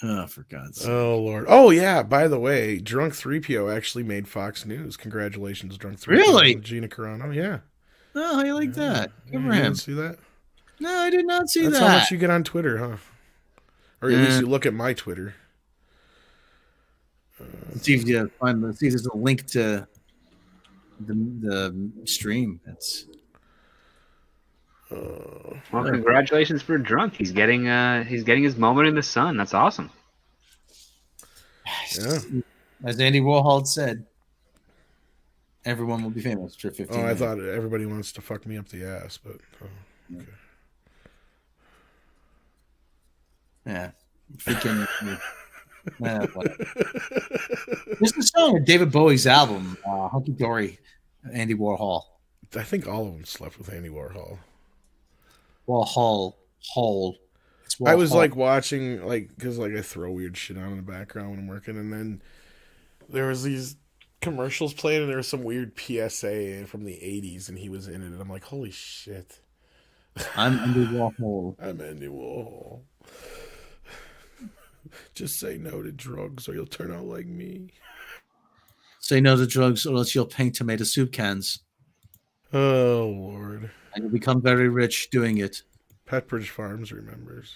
Oh, for God's sake. Oh, Lord. Oh, yeah. By the way, Drunk 3PO actually made Fox News. Congratulations, Drunk 3PO. Really? Gina Carano, yeah. Oh, how you like that? Good for You him. didn't see that? No, I did not see That's that. how much you get on Twitter, huh? Or at least you look at my Twitter. Let's see if you find. Let's see if there's a link to the stream. That's. Well, congratulations for Drunk. He's getting his moment in the sun. That's awesome. Yeah. As Andy Warhol said, everyone will be famous for 15 Oh, I minutes. thought everybody wants to fuck me up the ass, but okay. Yeah. Freaking. This is a song of David Bowie's album, Hunky Dory, Andy Warhol. I think all of them slept with Andy Warhol. Warhol. It's Warhol. I was like watching, because I throw weird shit on in the background when I'm working, and then there was these commercials played, and there was some weird PSA from the 80s, and he was in it, and I'm like, holy shit. I'm Andy Warhol. I'm Andy Warhol. Just say no to drugs, or you'll turn out like me. Say no to drugs, or else you'll paint tomato soup cans. Oh, Lord. And you'll become very rich doing it. Petbridge Farms remembers.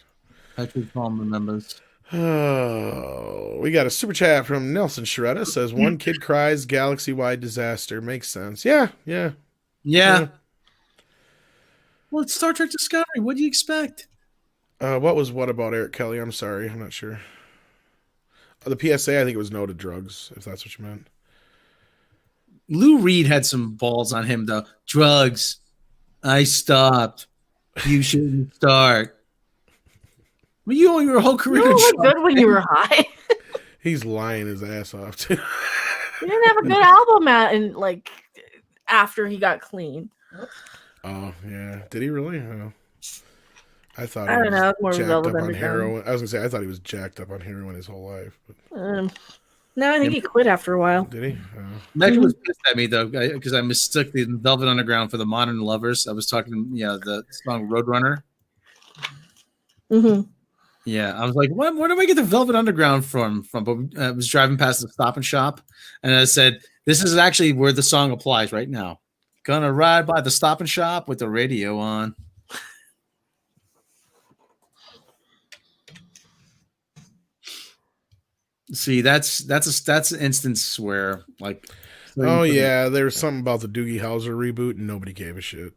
Patrick Palm remembers. Oh, we got a super chat from Nelson Sharetta. Says, one kid cries, galaxy-wide disaster. Makes sense. Yeah. Yeah. Well, it's Star Trek Discovery. What do you expect? What about Eric Kelly? I'm sorry. I'm not sure. The PSA, I think it was no to drugs, if that's what you meant. Lou Reed had some balls on him, though. Drugs. I stopped. You shouldn't start. Well, you owe your whole career You to look drugs. good when you were high. He's lying his ass off, too. He didn't have a good album out and after he got clean. Oh, yeah. Did he really? Oh. I thought I he don't know, was more jacked Velvet up on Underground. heroin. I was going to say, I thought he was jacked up on heroin his whole life. But No, I think he quit after a while. did he? Oh. Megan was pissed at me, though, because I mistook the Velvet Underground for the Modern Lovers. I was talking, the song Roadrunner. Mm-hmm. Yeah, I was like, where do I get the Velvet Underground from? But I was driving past the Stop and Shop, and I said, this is actually where the song applies right now. Gonna ride by the Stop and Shop with the radio on. See, that's an instance where like. Oh yeah, there was something about the Doogie Howser reboot, and nobody gave a shit.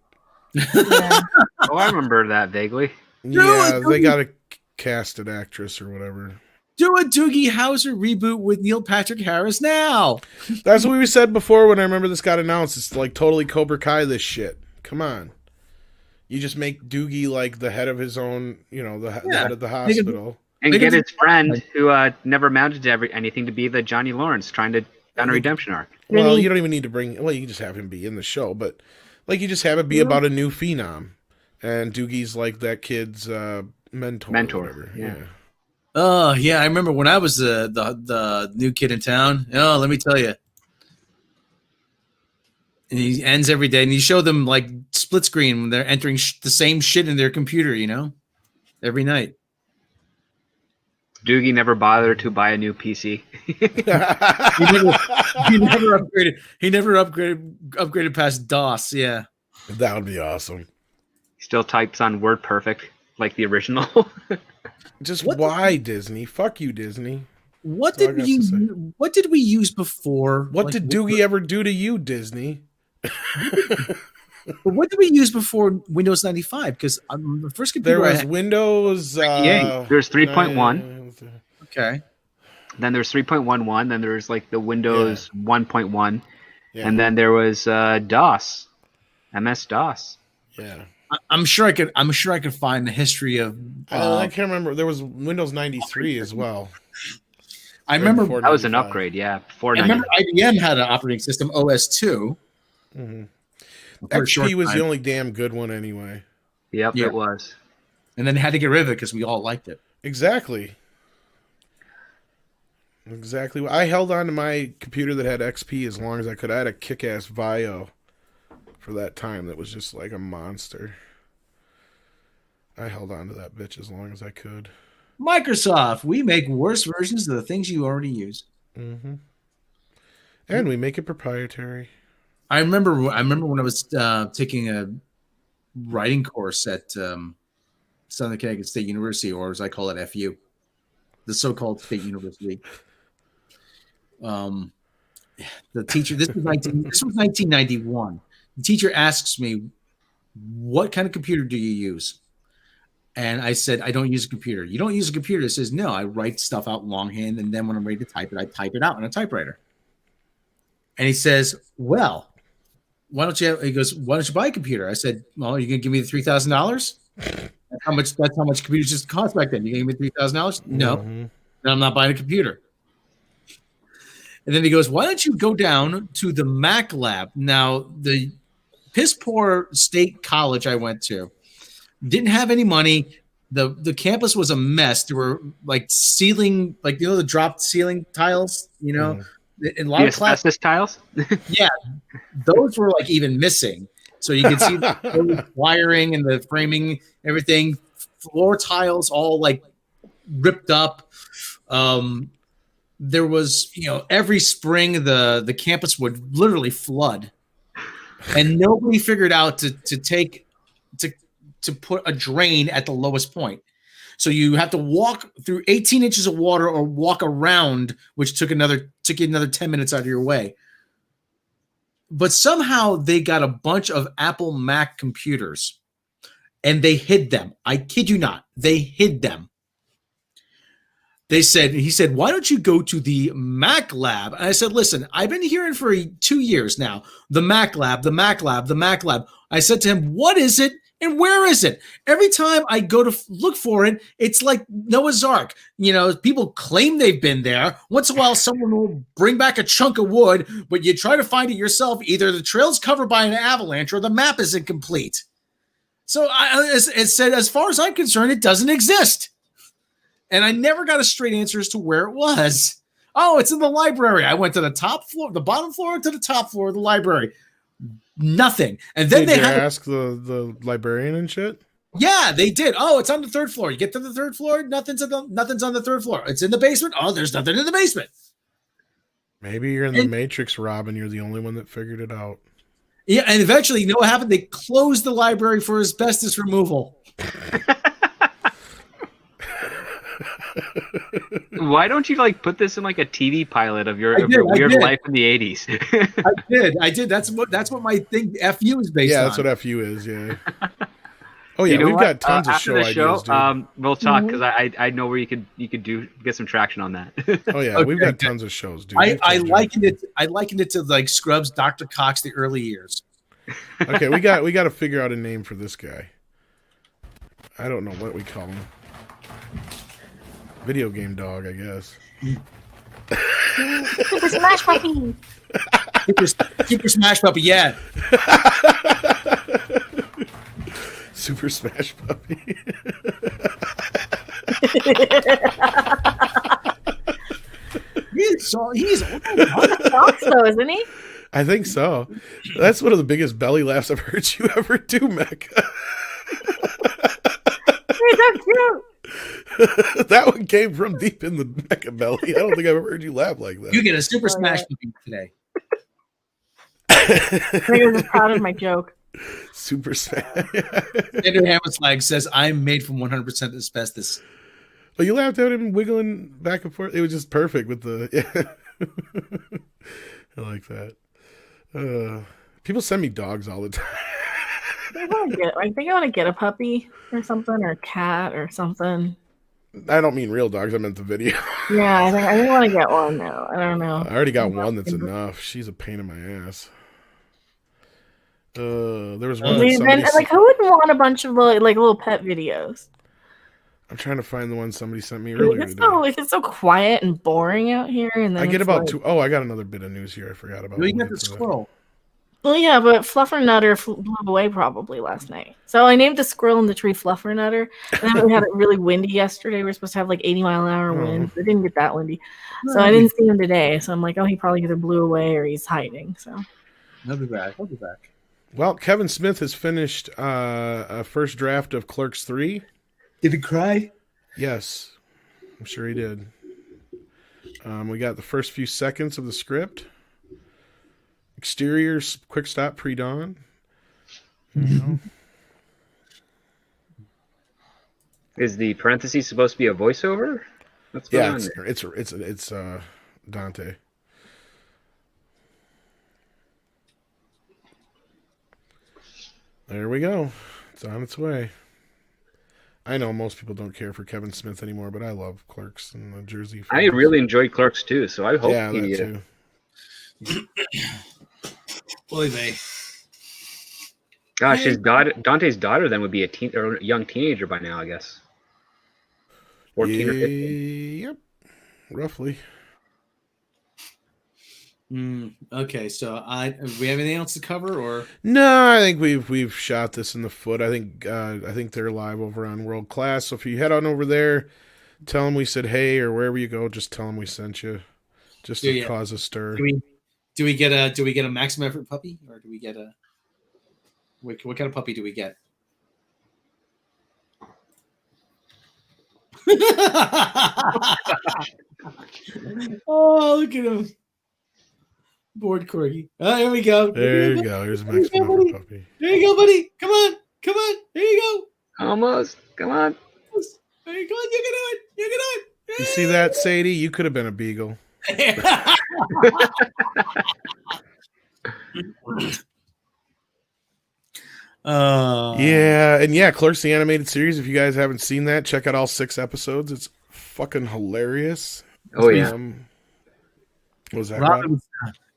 Yeah. Oh, I remember that vaguely. Yeah, they got to cast an actress or whatever. Do a Doogie Howser reboot with Neil Patrick Harris now. That's what we said before when I remember this got announced. It's like totally Cobra Kai this shit. Come on. You just make Doogie like the head of his own, the head of the hospital. And get his friend who never amounted to anything to be the Johnny Lawrence trying to on a redemption arc. Well, you don't even need to you can just have him be in the show, but like you just have it be about a new phenom. And Doogie's like that kid's mentor. Or whatever. Yeah. Oh yeah, I remember when I was the new kid in town. Oh, let me tell you. And he ends every day, and you show them like split screen when they're entering the same shit in their computer, every night. Doogie never bothered to buy a new PC. he never upgraded. He never upgraded past DOS. Yeah, that would be awesome. He still types on WordPerfect like the original. Just why Disney? Fuck you, Disney. What did we use before? What did Doogie ever do to you, Disney? What did we use before Windows 95? Because the first computer there was Windows. There's 3.1. Okay. Then there's 3.11. Then there's like the Windows 1.1, and then there was DOS, MS DOS. Yeah. I'm sure I could find the history of. I can't remember. There was Windows 93 as well. I remember that was an upgrade. Yeah, before. I remember IBM had an operating system OS2. Mm-hmm. XP was the only damn good one anyway. Yep, it was. And then they had to get rid of it because we all liked it. Exactly. I held on to my computer that had XP as long as I could. I had a kick-ass Vio for that time that was just like a monster. I held on to that bitch as long as I could. Microsoft, we make worse versions of the things you already use. Mm-hmm. And we make it proprietary. I remember when I was taking a writing course at Southern Connecticut State University, or as I call it, FU, the so-called State University. The teacher. This was 1991. The teacher asks me, "What kind of computer do you use?" And I said, "I don't use a computer." "You don't use a computer?" It says, "No, I write stuff out longhand, and then when I'm ready to type it, I type it out on a typewriter." And he says, "Well, why don't you?" He goes, "Why don't you buy a computer?" I said, "Well, you're gonna give me the $3,000? That's how much computers just cost back then. You gonna give me $3,000? No, then I'm not buying a computer." And then he goes, "Why don't you go down to the Mac lab?" Now, the piss poor state college I went to didn't have any money. The campus was a mess. There were like ceiling, the dropped ceiling tiles, in a lot of classes tiles. Yeah, those were like even missing. So you could see the wiring and the framing, everything. Floor tiles all like ripped up. There was, every spring the campus would literally flood, and nobody figured out to put a drain at the lowest point. So you have to walk through 18 inches of water or walk around, which took you another 10 minutes out of your way. But somehow they got a bunch of Apple Mac computers and they hid them. I kid you not. They hid them. He said, "Why don't you go to the Mac lab?" And I said, "Listen, I've been hearing for 2 years now, the Mac lab, the Mac lab, the Mac lab." I said to him, "What is it? And where is it?" Every time I go to look for it, it's like Noah's Ark. People claim they've been there. Once in a while, someone will bring back a chunk of wood, but you try to find it yourself. Either the trail's covered by an avalanche or the map is incomplete. So it said, as far as I'm concerned, it doesn't exist. And I never got a straight answer as to where it was. "Oh, it's in the library." I went to the top floor, the bottom floor to the top floor of the library. Nothing. And then did they ask the librarian and shit? Yeah, they did. "Oh, it's on the third floor." You get to the third floor, nothing's on the third floor. "It's in the basement." "Oh, there's nothing in the basement." Maybe you're in the Matrix, Rob, and you're the only one that figured it out. Yeah, and eventually, you know what happened? They closed the library for asbestos removal. why don't you like put this in like a TV pilot of your, I did, I weird did. life in the 80s? I did. That's what my thing FU is based Yeah, on. that's what FU is. Yeah. Oh yeah, You know we've what? got tons of After show the ideas, dude. we'll talk because I know where you could get some traction on that. Oh yeah, Okay, we've got good. tons of shows, dude. I We've told you. likened it to like Scrubs, Dr. Cox, the early years. Okay, we got to figure out a name for this guy. I don't know what we call him. Video game dog, I guess. Super Smash Puppy. Super Smash Puppy, yeah. Super Smash Puppy. He's Fox though, isn't he? I think so. That's one of the biggest belly laughs I've heard you ever do, Mecca. He's so cute. That one came from deep in the Mecca belly. I don't think I've ever heard you laugh like that. You get a Super Smash Puppy today. I think I'm just proud of my joke. Super Smash. Andrew Hammerslag says, I'm made from 100% asbestos. Oh, you laughed at him wiggling back and forth. It was just perfect with the. Yeah. I like that. People send me dogs all the time. I think I want to get a puppy or something, or a cat or something. I don't mean real dogs. I meant the video. Yeah, I think I want to get one now. I don't know. I already got one that's enough. She's a pain in my ass. There was one. I mean, and, like, who wouldn't want a bunch of like little pet videos? I'm trying to find the one somebody sent me earlier today. It's so quiet and boring out here, and then I get it's about like, two. Oh, I got another bit of news here. I forgot about. You got the squirrel. Well, yeah, but Fluffernutter blew away probably last night. So I named the squirrel in the tree Fluffernutter. And then we had it really windy yesterday. We were supposed to have like 80-mile-an-hour winds. It didn't get that windy. So I didn't see him today. So I'm like, oh, he probably either blew away or he's hiding. So I'll be back. I'll be back. Well, Kevin Smith has finished a first draft of Clerks 3. Did he cry? Yes, I'm sure he did. We got the first few seconds of the script. Exteriors, quick stop, pre-dawn. You know. Is the parentheses supposed to be a voiceover? What's going Yeah, on there? it's Dante. There we go. It's on its way. I know most people don't care for Kevin Smith anymore, but I love Clerks and the Jersey. I really enjoyed Clerks too, so I hope Yeah, he. that too. Boy, they. Gosh, his daughter, Dante's daughter, then would be a young teenager by now, I guess. 14 or 15. Yep, roughly. Okay, so do we have anything else to cover, or No, I think we've shot this in the foot. I think they're live over on World Class. So if you head on over there, tell them we said hey, or wherever you go, just tell them we sent you, just to cause a stir. do we get a maximum effort puppy, or do we get a what kind of puppy do we get? Oh, look at him. Bored corgi. Oh, here we go. There you go. Here's a maximum effort puppy. There you go, buddy. Come on. There you go. Almost. Come on. There you go. You can do it. You can do it. You see that, Sadie? You could have been a beagle. Yeah, Clerks the animated series. If you guys haven't seen that, check out all 6 episodes. It's fucking hilarious. Oh yeah. What was that, Rob?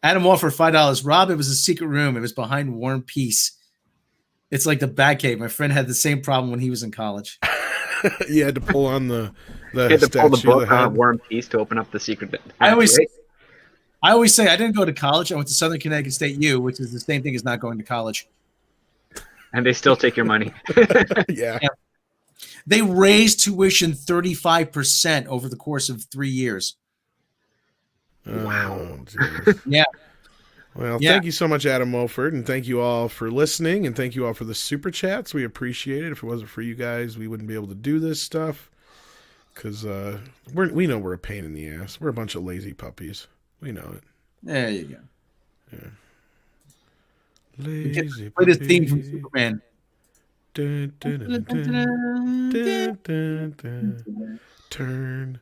Adam Wall for $5. Rob, it was a secret room. It was behind War and Peace. It's like the Batcave. My friend had the same problem when he was in college. You had to pull on the You had to pull the statue of book the on head. War and Peace to open up the secret. I always say I didn't go to college. I went to Southern Connecticut State U, which is the same thing as not going to college. And they still take your money. Yeah. They raised tuition 35% over the course of 3 years. Wow. Yeah. Well, Yeah. thank you so much, Adam Mulford, and thank you all for listening, and thank you all for the super chats. We appreciate it. If it wasn't for you guys, we wouldn't be able to do this stuff because we know we're a pain in the ass. We're a bunch of lazy puppies. We know it. There you go. Yeah. Lazy Play this theme from puppy. Superman. Dun, dun, dun, dun, dun, dun, dun. Turn.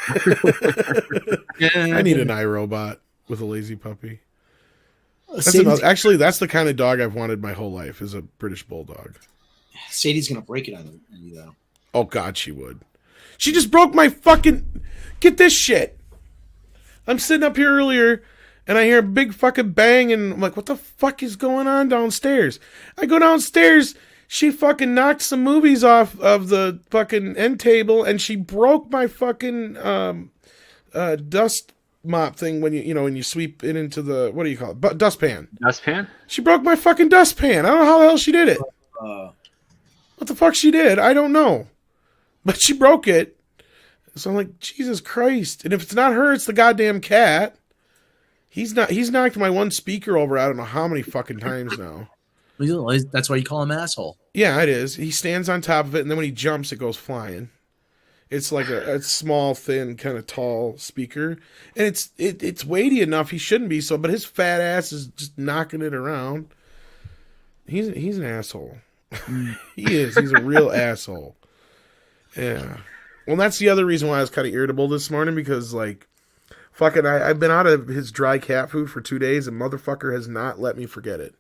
I need an iRobot with a lazy puppy. That's Sadie's, actually, that's the kind of dog I've wanted my whole life, is a British Bulldog. Sadie's gonna break it on you though. Oh, God, she would. She just broke my fucking... Get this shit. I'm sitting up here earlier, and I hear a big fucking bang, and I'm like, what the fuck is going on downstairs? I go downstairs, she fucking knocked some movies off of the fucking end table, and she broke my fucking dust mop thing when when you sweep it into the, what do you call it? Dustpan. Dustpan? She broke my fucking dustpan. I don't know how the hell she did it. What the fuck she did, I don't know. But she broke it. So I'm like, Jesus Christ. And if it's not her, it's the goddamn cat. He's knocked my one speaker over I don't know how many fucking times now. That's why you call him asshole. Yeah, it is. He stands on top of it, and then when he jumps, it goes flying. It's like a small, thin, kind of tall speaker. And it's weighty enough. He shouldn't be so, but his fat ass is just knocking it around. He's an asshole. He is. He's a real asshole. Yeah. Well, that's the other reason why I was kind of irritable this morning, because, like, fucking, I've been out of his dry cat food for 2 days, and motherfucker has not let me forget it.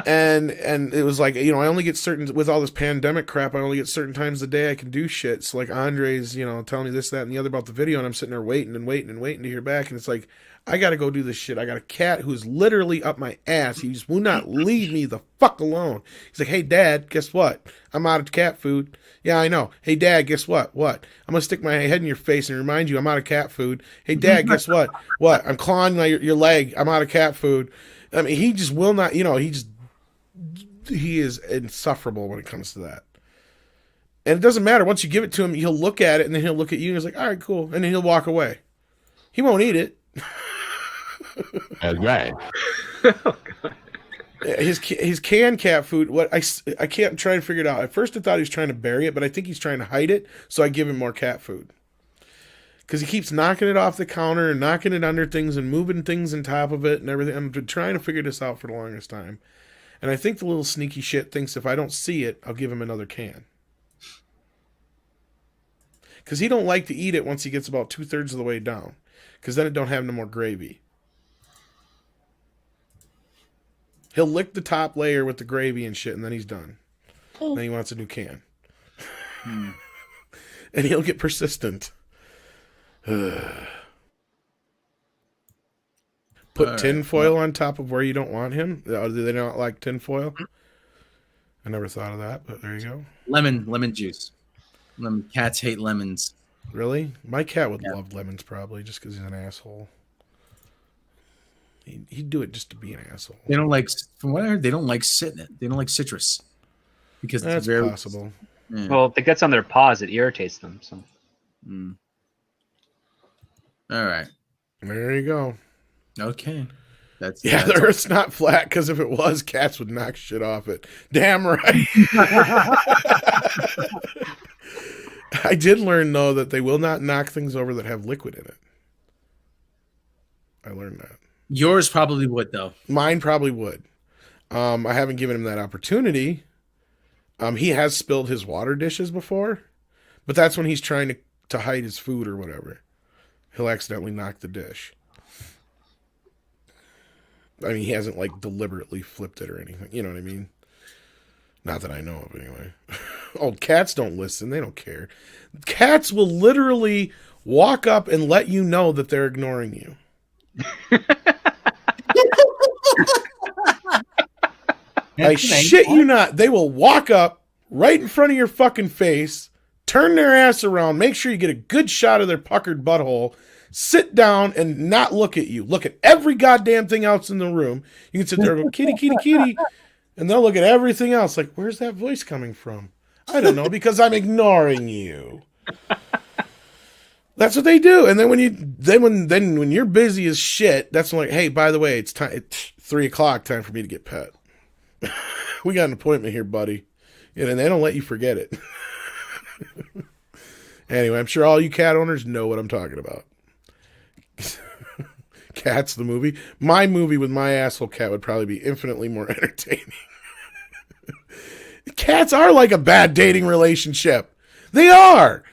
and it was like, I only get certain, with all this pandemic crap, I only get certain times of the day I can do shit. So, like, Andre's, telling me this, that, and the other about the video, and I'm sitting there waiting to hear back, and it's like, I gotta go do this shit. I got a cat who's literally up my ass. He just will not leave me the fuck alone. He's like, hey, Dad, guess what? I'm out of cat food. Yeah, I know. Hey, Dad, guess what? What? I'm going to stick my head in your face and remind you I'm out of cat food. Hey, Dad, guess what? What? I'm clawing your leg. I'm out of cat food. I mean, he just will not, he is insufferable when it comes to that. And it doesn't matter. Once you give it to him, he'll look at it, and then he'll look at you, and he's like, all right, cool. And then he'll walk away. He won't eat it. That's right. Oh, God. His canned cat food, what I can't, I'm trying to figure it out. At first I thought he was trying to bury it, but I think he's trying to hide it, so I give him more cat food. Because he keeps knocking it off the counter and knocking it under things and moving things on top of it and everything. I'm trying to figure this out for the longest time. And I think the little sneaky shit thinks if I don't see it, I'll give him another can. Because he don't like to eat it once he gets about 2/3 of the way down. Because then it don't have no more gravy. He'll lick the top layer with the gravy and shit, and then he's done. Then he wants a new can. And he'll get persistent. Put tinfoil on top of where you don't want him. Do they not like tinfoil? I never thought of that, but there you go. Lemon juice. Cats hate lemons. Really? My cat would love lemons probably, just because he's an asshole. He'd do it just to be an asshole. They don't like, from what I heard, they don't like citrus. They don't like citrus because That's it's very possible. Yeah. Well, if it gets on their paws, it irritates them. So. All right. There you go. Okay. That's the Earth's not flat, because if it was, cats would knock shit off it. Damn right. I did learn, though, that they will not knock things over that have liquid in it. I learned that. Yours probably would, though. Mine probably would. I haven't given him that opportunity. He has spilled his water dishes before, but that's when he's trying to hide his food or whatever. He'll accidentally knock the dish. I mean, he hasn't, like, deliberately flipped it or anything. You know what I mean? Not that I know of, anyway. Oh, cats don't listen. They don't care. Cats will literally walk up and let you know that they're ignoring you. I shit you not. They will walk up right in front of your fucking face, turn their ass around, make sure you get a good shot of their puckered butthole, sit down and not look at you. Look at every goddamn thing else in the room. You can sit there and go, kitty, kitty, kitty, and they'll look at everything else like, where's that voice coming from? I don't know, because I'm ignoring you. That's what they do. And then when you're busy as shit, that's when, like, hey, by the way, it's 3:00, time for me to get pet. We got an appointment here, buddy. And they don't let you forget it. Anyway, I'm sure all you cat owners know what I'm talking about. Cats, the movie. My movie with my asshole cat would probably be infinitely more entertaining. Cats are like a bad dating relationship. They are.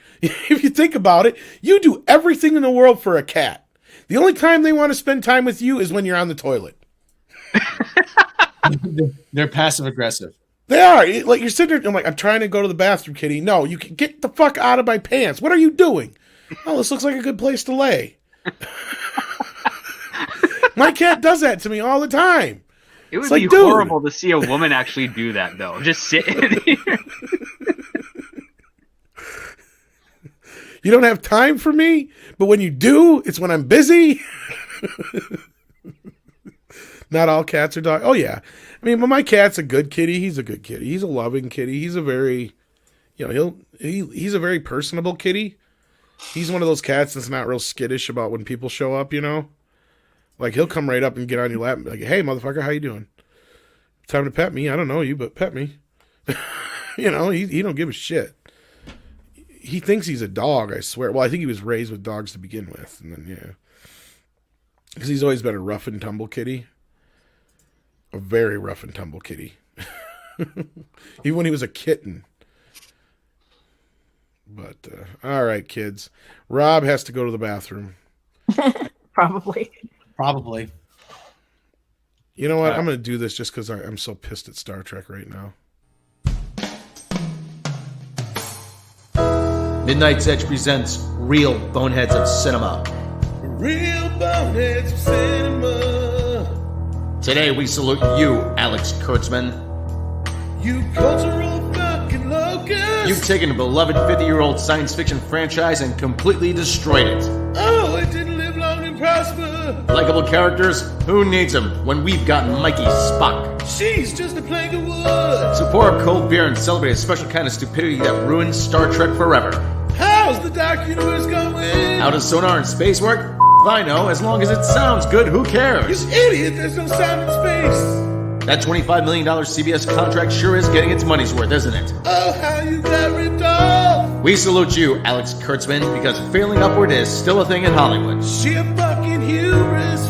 If you think about it, you do everything in the world for a cat. The only time they want to spend time with you is when you're on the toilet. They're passive aggressive. They are. Like, you're sitting there, I'm like, I'm trying to go to the bathroom, kitty. No, you can get the fuck out of my pants. What are you doing? Oh, this looks like a good place to lay. My cat does that to me all the time. It would It's like, be dude. horrible to see a woman actually do that, though. Just sit in here. You don't have time for me, but when you do, it's when I'm busy. Not all cats are dogs. Oh, yeah. I mean, my cat's a good kitty. He's a good kitty. He's a loving kitty. He's a very, he's a very personable kitty. He's one of those cats that's not real skittish about when people show up, Like, he'll come right up and get on your lap and be like, hey, motherfucker, how you doing? Time to pet me. I don't know you, but pet me. He don't give a shit. He thinks he's a dog, I swear. Well, I think he was raised with dogs to begin with. And then, yeah. Because he's always been a rough and tumble kitty. A very rough and tumble kitty. Even when he was a kitten. But, all right, kids. Rob has to go to the bathroom. Probably. You know what? I'm going to do this just because I'm so pissed at Star Trek right now. Midnight's Edge presents Real Boneheads of Cinema. Real boneheads of cinema. Today we salute you, Alex Kurtzman. You cultural fucking locust. You've taken a beloved 50-year-old science fiction franchise and completely destroyed it. Oh, it didn't live long and prosper. Likeable characters? Who needs them when we've got Mikey Spock? She's just a plank of wood. So pour up cold beer and celebrate a special kind of stupidity that ruins Star Trek forever. How's the Dark Universe going? How does sonar and space work? If I know, as long as it sounds good, who cares? You idiot, there's no sound in space. That $25 million CBS contract sure is getting its money's worth, isn't it? Oh, how you got ripped off. We salute you, Alex Kurtzman, because failing upward is still a thing in Hollywood. She a fucking hubris